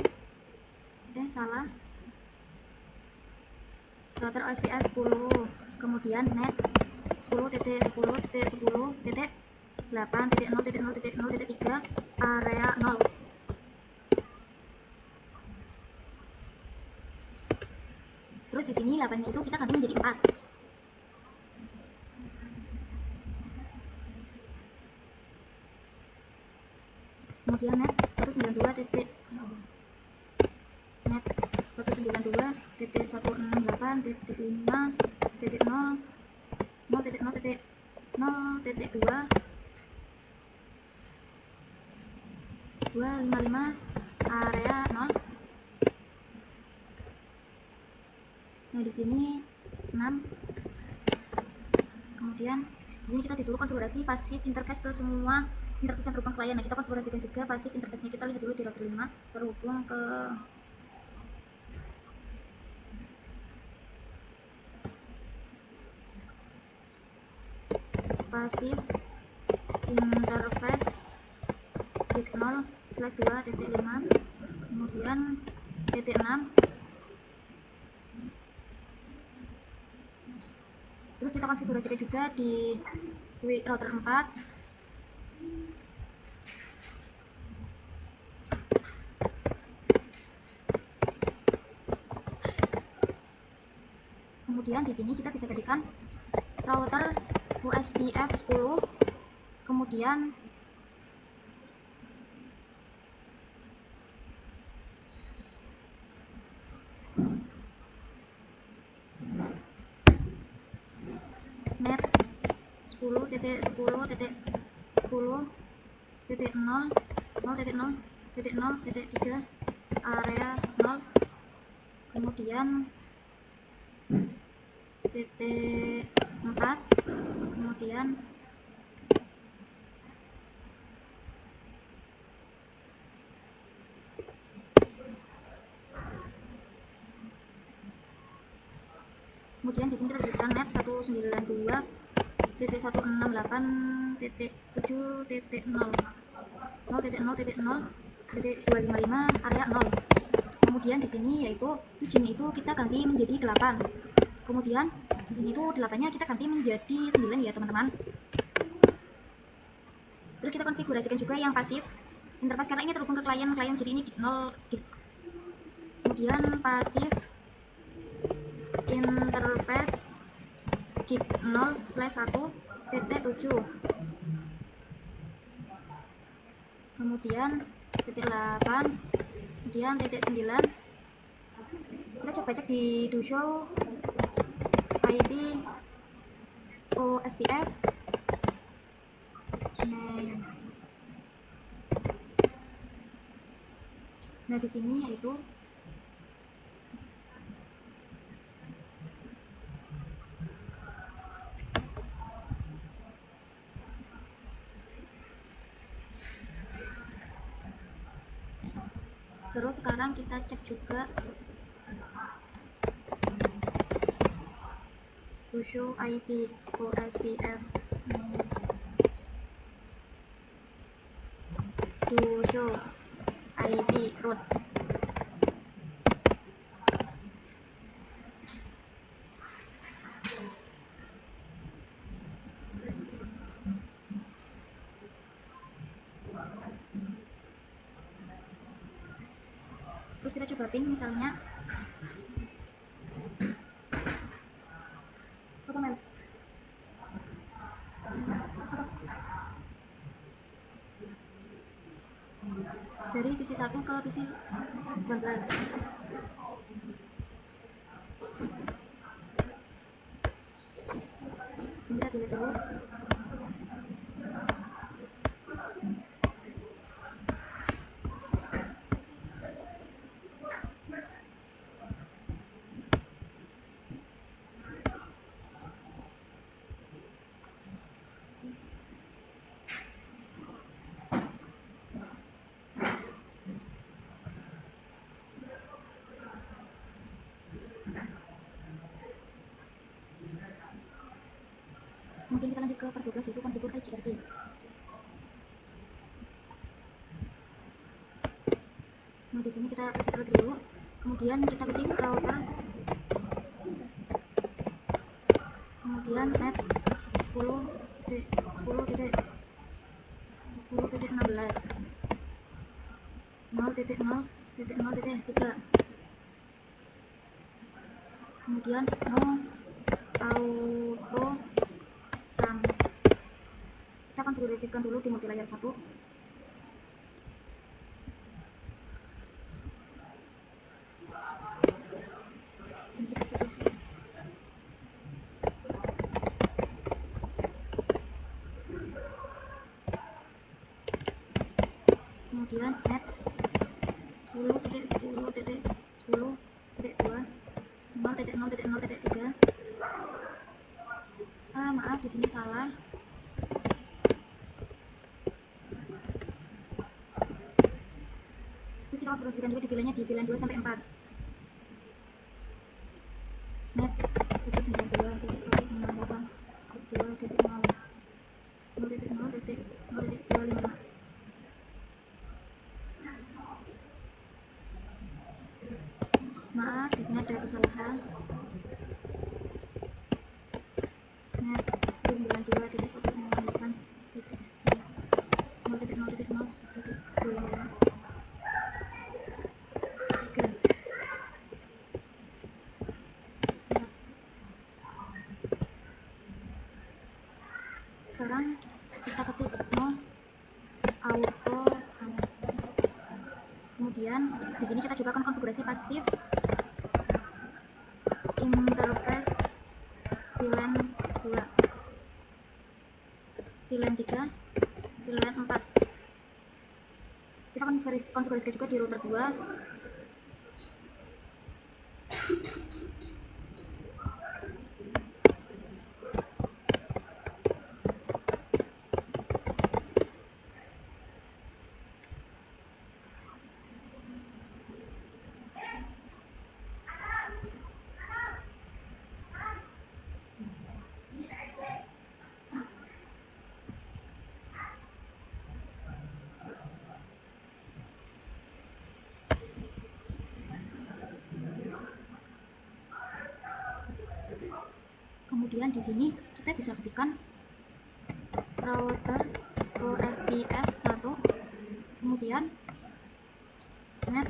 router OSPF 10, kemudian net 10.10.10.8.0.0.0.3 area 0. Terus di sini 8-nya itu kita ganti menjadi 4. Kemudian net 192.0.0.0.0.255 area 0. Nah, di sini 6. Kemudian di sini kita disuruh konfigurasi pasif interface ke semua interface yang terhubung klien. Nah, kita konfigurasikan juga pasif interface-nya. Kita lihat dulu di router 5 terhubung ke passive interface gig 0/2.5, kemudian titik 6. Terus kita konfigurasikan juga di switch router 4. Kemudian di sini kita bisa ketikkan router USBF 10, kemudian net 10.10.10.0.0.0.3 area 0, kemudian titik 4, kemudian di sini kita berikan net 192.168.7.0 area 0. Kemudian di sini yaitu 7-nya itu kita ganti menjadi 8. Kemudian di sini itu 8-nya kita ganti menjadi 9 ya teman-teman. Terus kita konfigurasikan juga yang pasif interface karena ini terhubung ke klien jadi ini 0 gig. Kemudian pasif interface gig 0/1.7, kemudian titik 8, kemudian titik 9. Kita coba cek di DoShow IP OSPF. Nah di sini yaitu terus sekarang kita cek juga DoShow IP OSPF. DoShow IP root. Terus kita coba ping misalnya dari PC 1 ke PC 12. Sini kita delete dulu. Mungkin kita lanjut ke part 12 yaitu konfigur IGRT. Nah di sini kita reset dulu, kemudian kita ketik router, kemudian net 10.10.10.16 0.0.0.3, kemudian no auto sum. Kita konfigurasikan dulu di multilayer 1. Kemudian net 10.10.10.2 0.0.0.3. Maaf di sini salah. Terus kita konfigurasikan juga di VLAN-nya di VLAN 2 sampai 4. Net 792.168.2.0. Sekarang kita ketik no auto sum. Kemudian di sini kita coba konfigurasi pasif interface VLAN 2, VLAN 3, VLAN 4. Kita konfigurasikan juga di router 2. Kemudian di sini kita bisa ketikkan router OSPF 1, kemudian net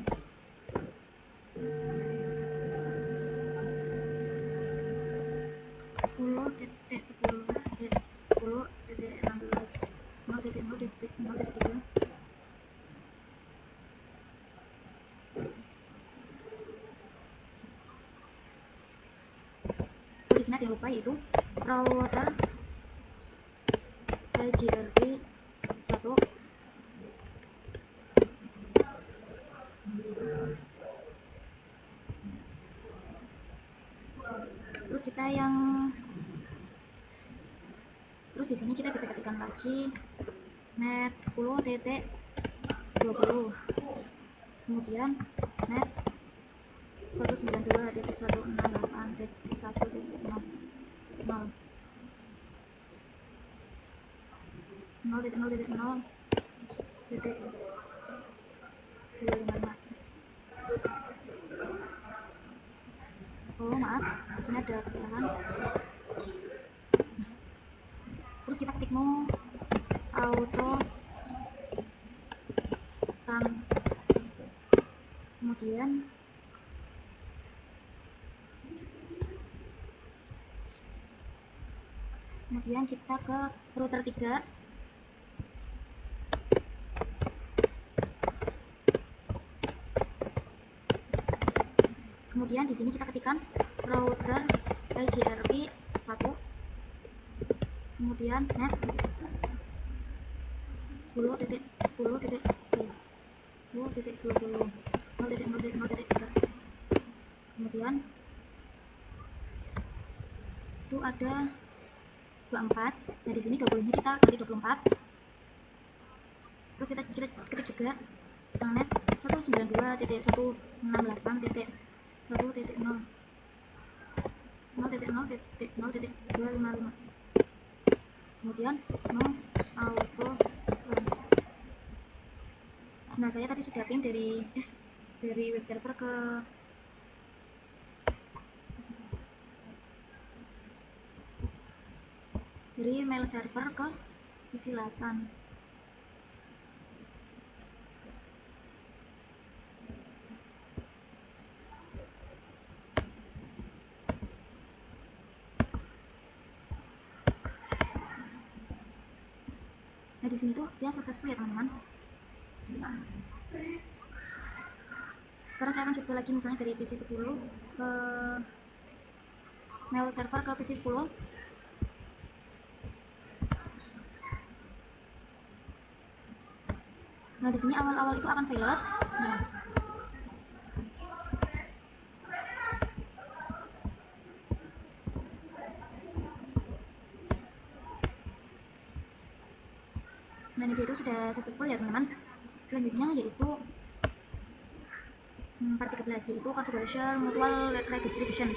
10.10.10.16.0.0.3. Di sini ada yang lupa, yaitu router IGRP 1. Terus di sini kita bisa ketikkan lagi net 10.20, kemudian net 192.168.1.0 0.0.0.255. Oh maaf, di sini ada kesalahan. Terus kita ketik no auto sum, kemudian kita ke router 3. Kemudian di sini kita ketikkan router IGRP 1, kemudian net 10.10.20.0.0.3. Kemudian itu ada 24. Nah di sini 20-nya kita ketik 24. Terus kita ketik juga net 192.168.1.0.0.255. Kemudian no auto sum. Nah saya tadi sudah ping dari web server ke mail server ke PC 8. Nah di sini tuh dia successful ya teman-teman. Sekarang saya akan coba lagi, misalnya dari PC 10 ke mail server ke PC 10. Nah di sini awal-awal itu akan failed. Nah ini itu sudah successful ya teman-teman. Selanjutnya yaitu part 13, yaitu configuration mutual redistribution.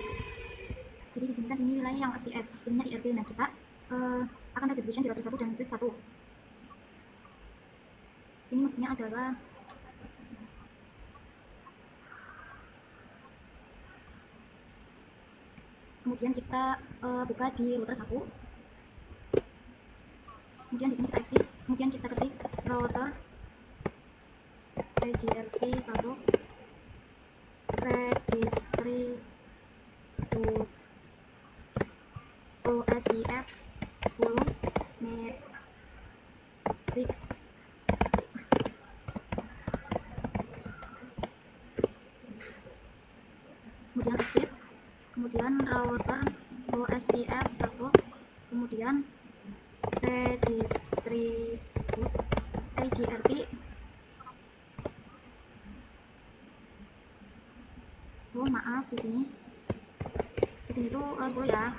Jadi di sini kan ini wilayah yang SPF, ininya IRP. Nah kita akan redistribution di router 1 dan switch 1. Ini maksudnya adalah kemudian kita buka di router 1. Kemudian di sini kita exit, kemudian kita ketik router IGRP 1 registry to OSPF 10. metric, kemudian exit, kemudian router OSPF 1, kemudian redistribute IGRP, oh maaf di sini tuh 10 ya.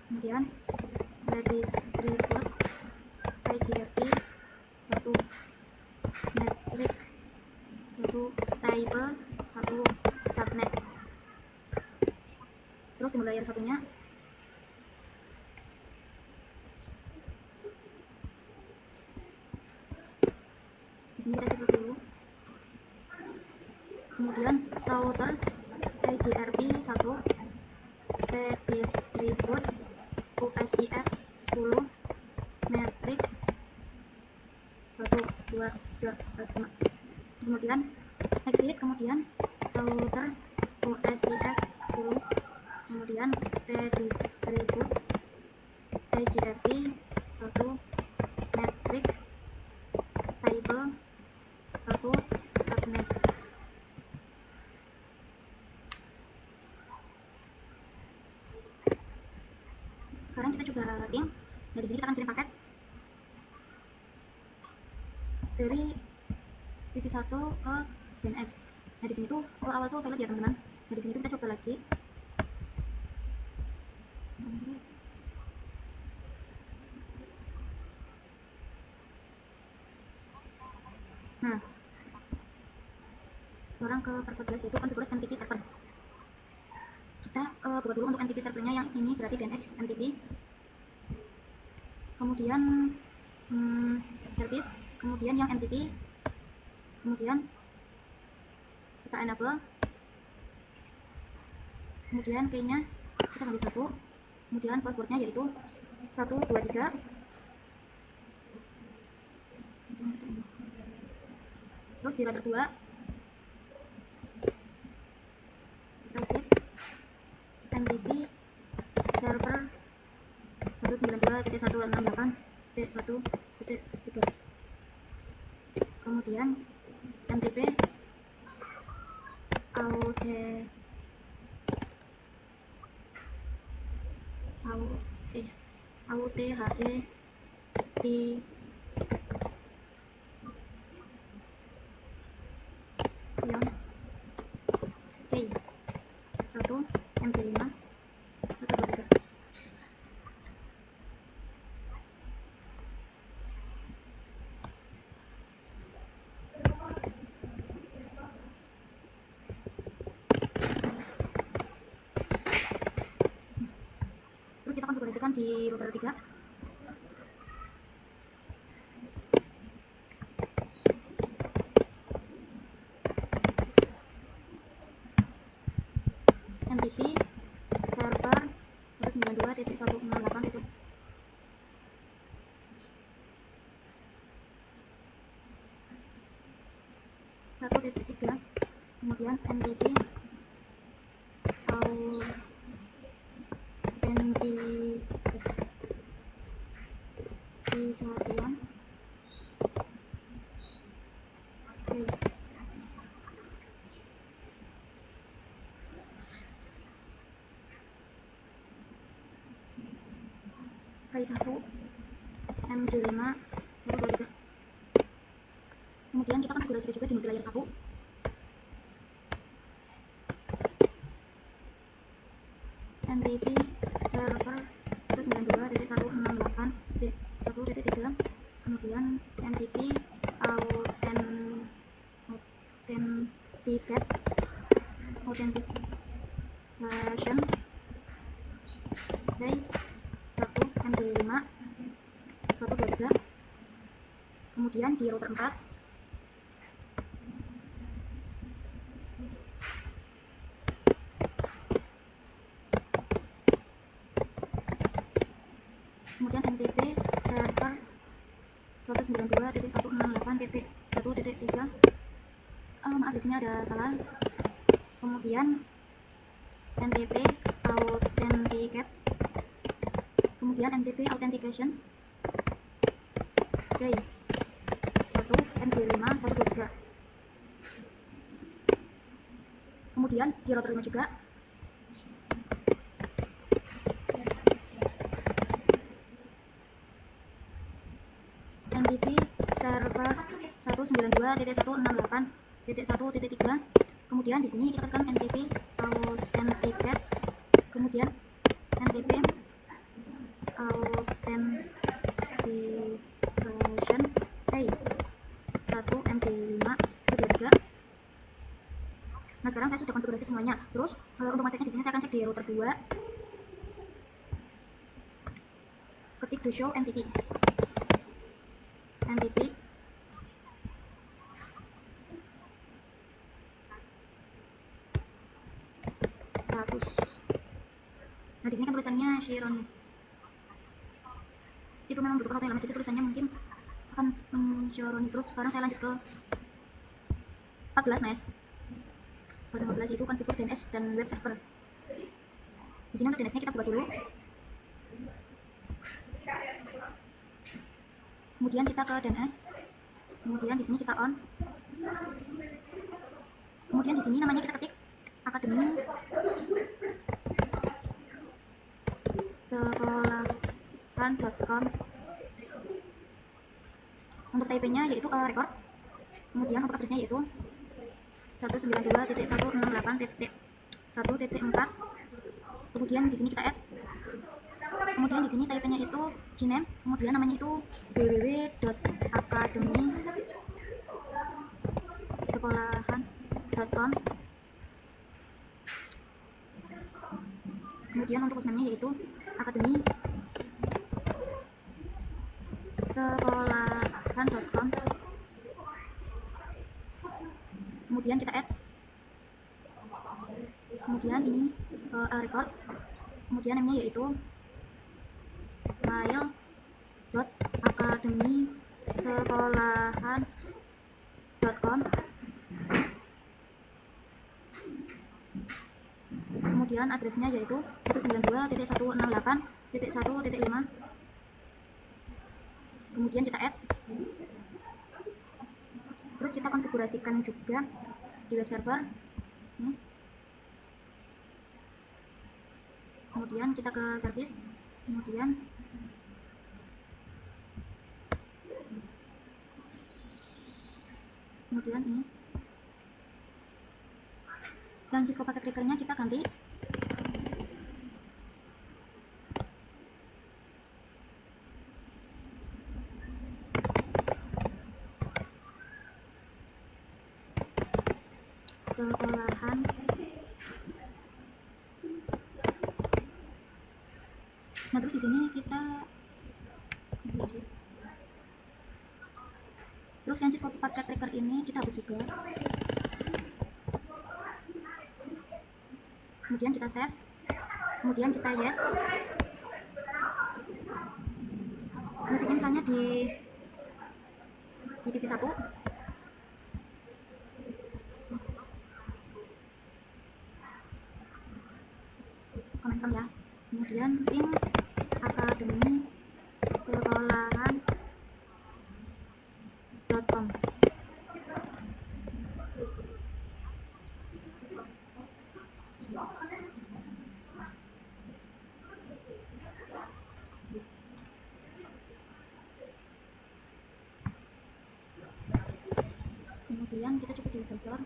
Kemudian redistribute IGRP 1, metric 1, table 1, subnet. Terus di layer satunya di sini kita sebut dulu. Kemudian router IGRP 1, redistribute USPF 10, metric 1, 2, 3, 4, 5. Kemudian exit, kemudian router USPF 10, kemudian redistribute IGRP 1, metric table 1, subnet. Sekarang kita coba login. Nah, di sini kita akan kirim paket dari PC1 ke DNS. Nah, di sini tuh awal tuh pilot ya teman-teman. Nah, di sini tuh kita coba lagi. Nah, sekarang ke part 14 yaitu konfigurasi NTP server. Kita buka dulu untuk NTP servernya, yang ini berarti DNS NTP. Kemudian service, kemudian yang NTP, kemudian kita enable, kemudian key-nya kita ganti 1, kemudian passwordnya yaitu 123, terus di router 2 kita save NTP server 192.168.1.3, kemudian NTP AUTHE di yang K 1 MP5 123. Terus kita konfigurasikan di router 3. NTP server 192.168.1.3, kemudian NTP authentication. Oke. K1 MD5 123. Kemudian kita konfigurasi juga di multilayer 1. NTP server 192.168.1.3, kemudian NTP authentication by 1 MD5 123. Kemudian di router 4 kemudian NTP server 192.168.1.3. Maaf di sini ada salah. Kemudian NTP authenticate, kemudian kemudian MTP authentication, oke, 1 MD5 123. Kemudian di router 5 juga MTP server 192.168.1.3. kemudian di sini kita tekan MTP authenticate, kemudian MTP authentication 1 MD5 123. Nah, sekarang saya sudah konfigurasi semuanya. Terus untuk ngeceknya di sini saya akan cek di router 2. Ketik to show MTP status. Nah, di sini kan tulisannya Shironis. Itu memang butuh waktu yang lama, jadi tulisannya mungkin akan Shironis. Terus sekarang saya lanjut ke 14 nes. Pada 15 itu konfigur DNS dan web server. Di sini untuk DNS-nya kita buka dulu. Kemudian kita ke DNS. Kemudian di sini kita on. Kemudian di sini namanya kita ketik akademi sekolahan.com. Untuk type-nya yaitu record. Kemudian untuk addressnya yaitu 192.168.1.4. kemudian di sini kita add. Kemudian di sini type-nya itu Gmail. Kemudian namanya itu www.akademisekolahan.com. Kemudian untuk username-nya yaitu akademi sekolahan.com. kemudian kita add. Kemudian ini record. Kemudian namanya yaitu mail.akademisekolahan.com. kemudian addressnya yaitu 192.168.1.5. kemudian kita add. Terus kita konfigurasikan juga di web server. Kemudian kita ke service. Kemudian ini dan Cisco paket trackernya kita ganti. Sekolahan. Nah, terus di sini kita terus yang Cisco paket tracker ini kita hapus juga. Kemudian kita save. Kemudian kita yes. Ngeceknya misalnya di PC 1. Komen ya. Kemudian ping akademi sekolahan.com. Kemudian kita coba di browser.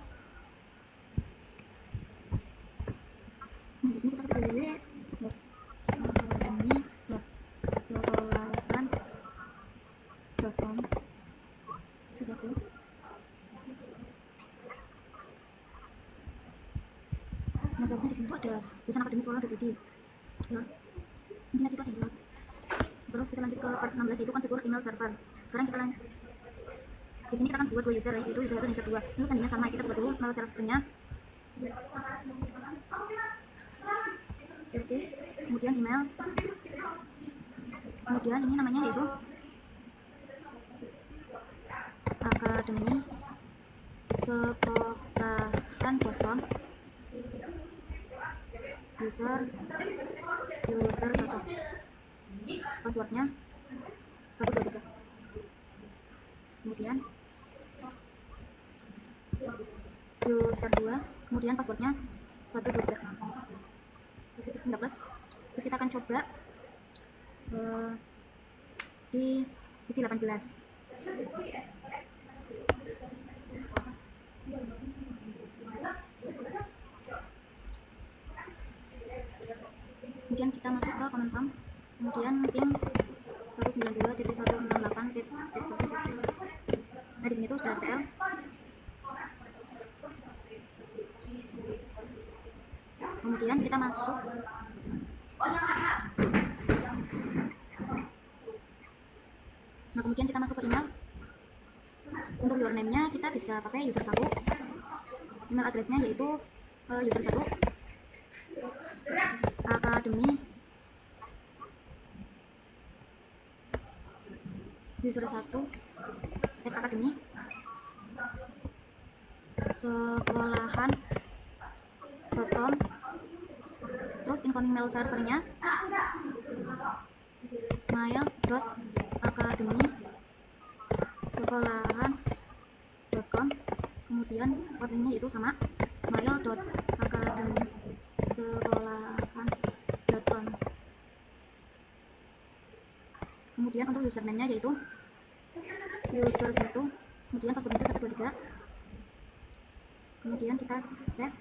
Nah, di sini kita ketik www.akademi.sekolahan.com. Sudah tuh. Nah, selanjutnya di sini tuh ada tulisan akademi sekolah.id. Nah, ini kita download. Terus kita lanjut ke part 16 itu konfigur email server. Sekarang kita lanjut. Di sini kita akan buat 2 user, yaitu user 1 dan user 2. Ini sandinya sama, kita buka dulu email servernya. Service, kemudian email. Kemudian ini namanya yaitu akademi sekolahan.com. user 1. passwordnya 123. Kemudian user 2, kemudian passwordnya 123. Terus kita 15. Terus kita akan coba di isi 18. Kemudian kita masuk ke command prompt, kemudian ping 192.168.1. Nah, di sini tuh sudah TTL. Kemudian kita masuk ke email. Untuk username-nya kita bisa pakai user 1. Email address-nya yaitu user 1 academy user 1 @academy sekolahan.com. Terus incoming mail servernya mail.academy sekolahan.com. kemudian ordernya itu sama mail.academy sekolahan.com. kemudian untuk username-nya yaitu user 1, kemudian passwordnya itu 123. kemudian kita save.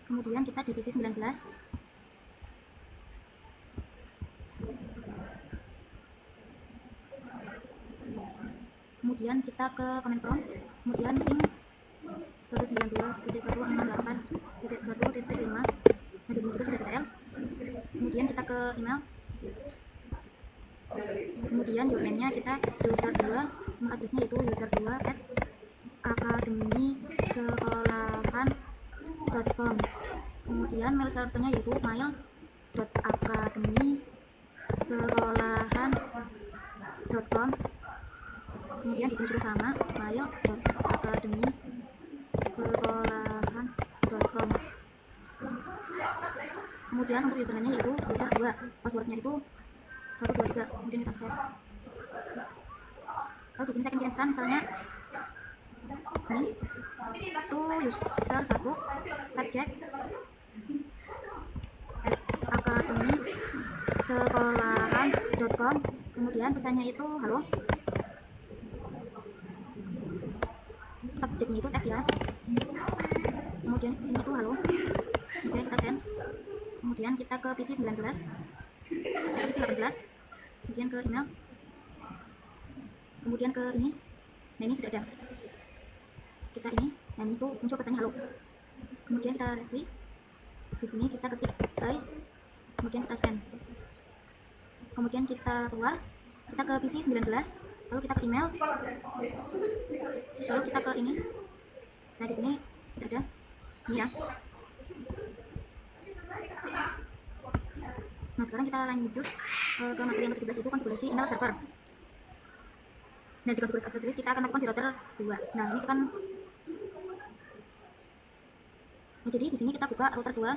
Kemudian kita divisi 19. Kemudian kita ke command prompt, kemudian ping 192.168.1.5. Nah, di sini kita sudah TTL. Kemudian kita ke email. Kemudian username-nya kita user 2, address-nya itu user 2 @academy-sekolahan.com. kemudian mail servernya yaitu mail.academy-sekolahan.com. kemudian di sini juga sama mail.academy-sekolahan.com. kemudian untuk username-nya yaitu user 2, passwordnya itu 123. kemudian kita save. Lalu di sini saya akan kirim pesan, misalnya ini itu user 1 subject academy-sekolahan.com. kemudian pesannya itu halo, subjeknya itu tes ya. kemudian di sini itu halo, kemudian kita send. kemudian kita ke PC 19, ke PC 18, kemudian ke email, kemudian ke ini. Nah, ini sudah ada. Kita ini, dan itu muncul pesannya halo. Kemudian kita review. Di sini kita ketik hi, kemudian kita send. Kemudian kita keluar, kita ke PC 19, lalu kita ke email, lalu kita ke ini. Nah, di sini sudah ada. Ini ya. Nah, sekarang kita lanjut ke materi yang ke-17, itu konfigurasi email server. Nah, di konfigurasi aksesoris kita akan lakukan di router 2. Nah, ini kan jadi di sini kita buka router 2.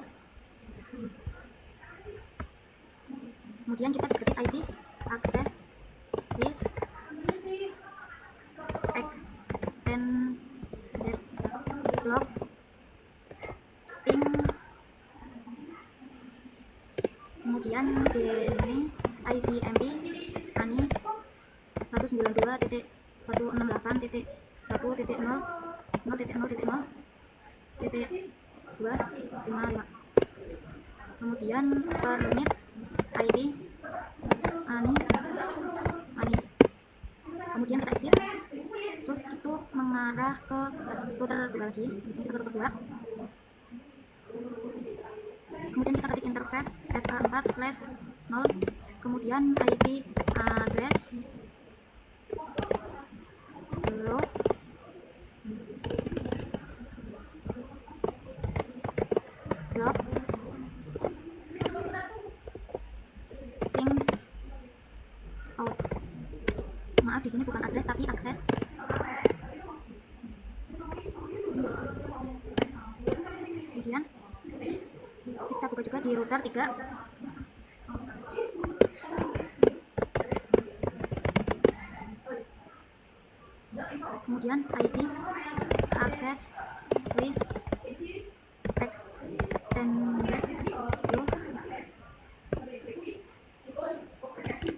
Kemudian kita bisa ketik IP access is extended block ping, kemudian ini ICMP ANI 192.168.0.0.0.255. kemudian permit IP ANI. kemudian kita exit, terus itu mengarah ke router 2 lagi. Di sini kita ke router 2. kemudian kita ketik interface FA4/0, kemudian IP address hello block ping out. Maaf, di sini bukan address tapi akses. Kemudian di router 3. Kemudian ID, akses, list, extended view, setting,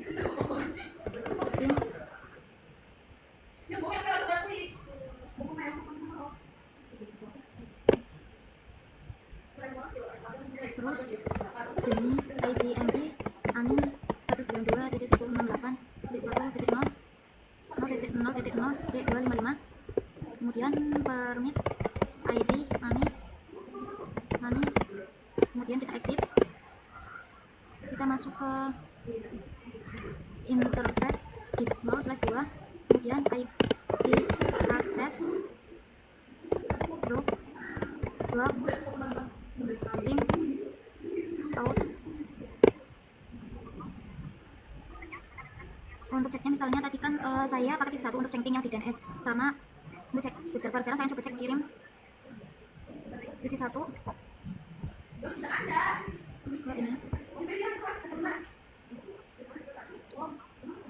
terus ini ICMP ANI 192.168.1.0.0.0.255, kemudian permit ID ANI, kemudian kita exit, kita masuk ke interface git 0/2, kemudian IP akses group block link out. Untuk ceknya misalnya tadi kan saya pakai PC1 untuk cek ping yang di DNS, sama untuk cek web server. Sekarang saya coba cek kirim PC1 ke ini.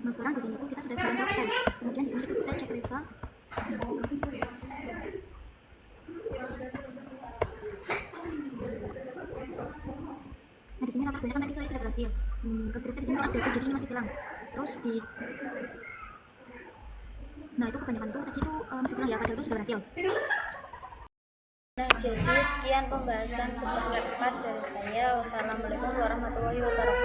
Nah sekarang di sini tuh kita sudah 90%. Kemudian di sini kita cek result. Nah di sini kartunya kan tadi sudah berhasil. Terusnya di sini update, jadi ini masih silang. Terus di nah itu kebanyakan tuh tadi tuh masih silang ya, padahal itu sudah berhasil. Nah, jadi sekian pembahasan super cepat dari saya. Wassalamualaikum warahmatullahi wabarakatuh.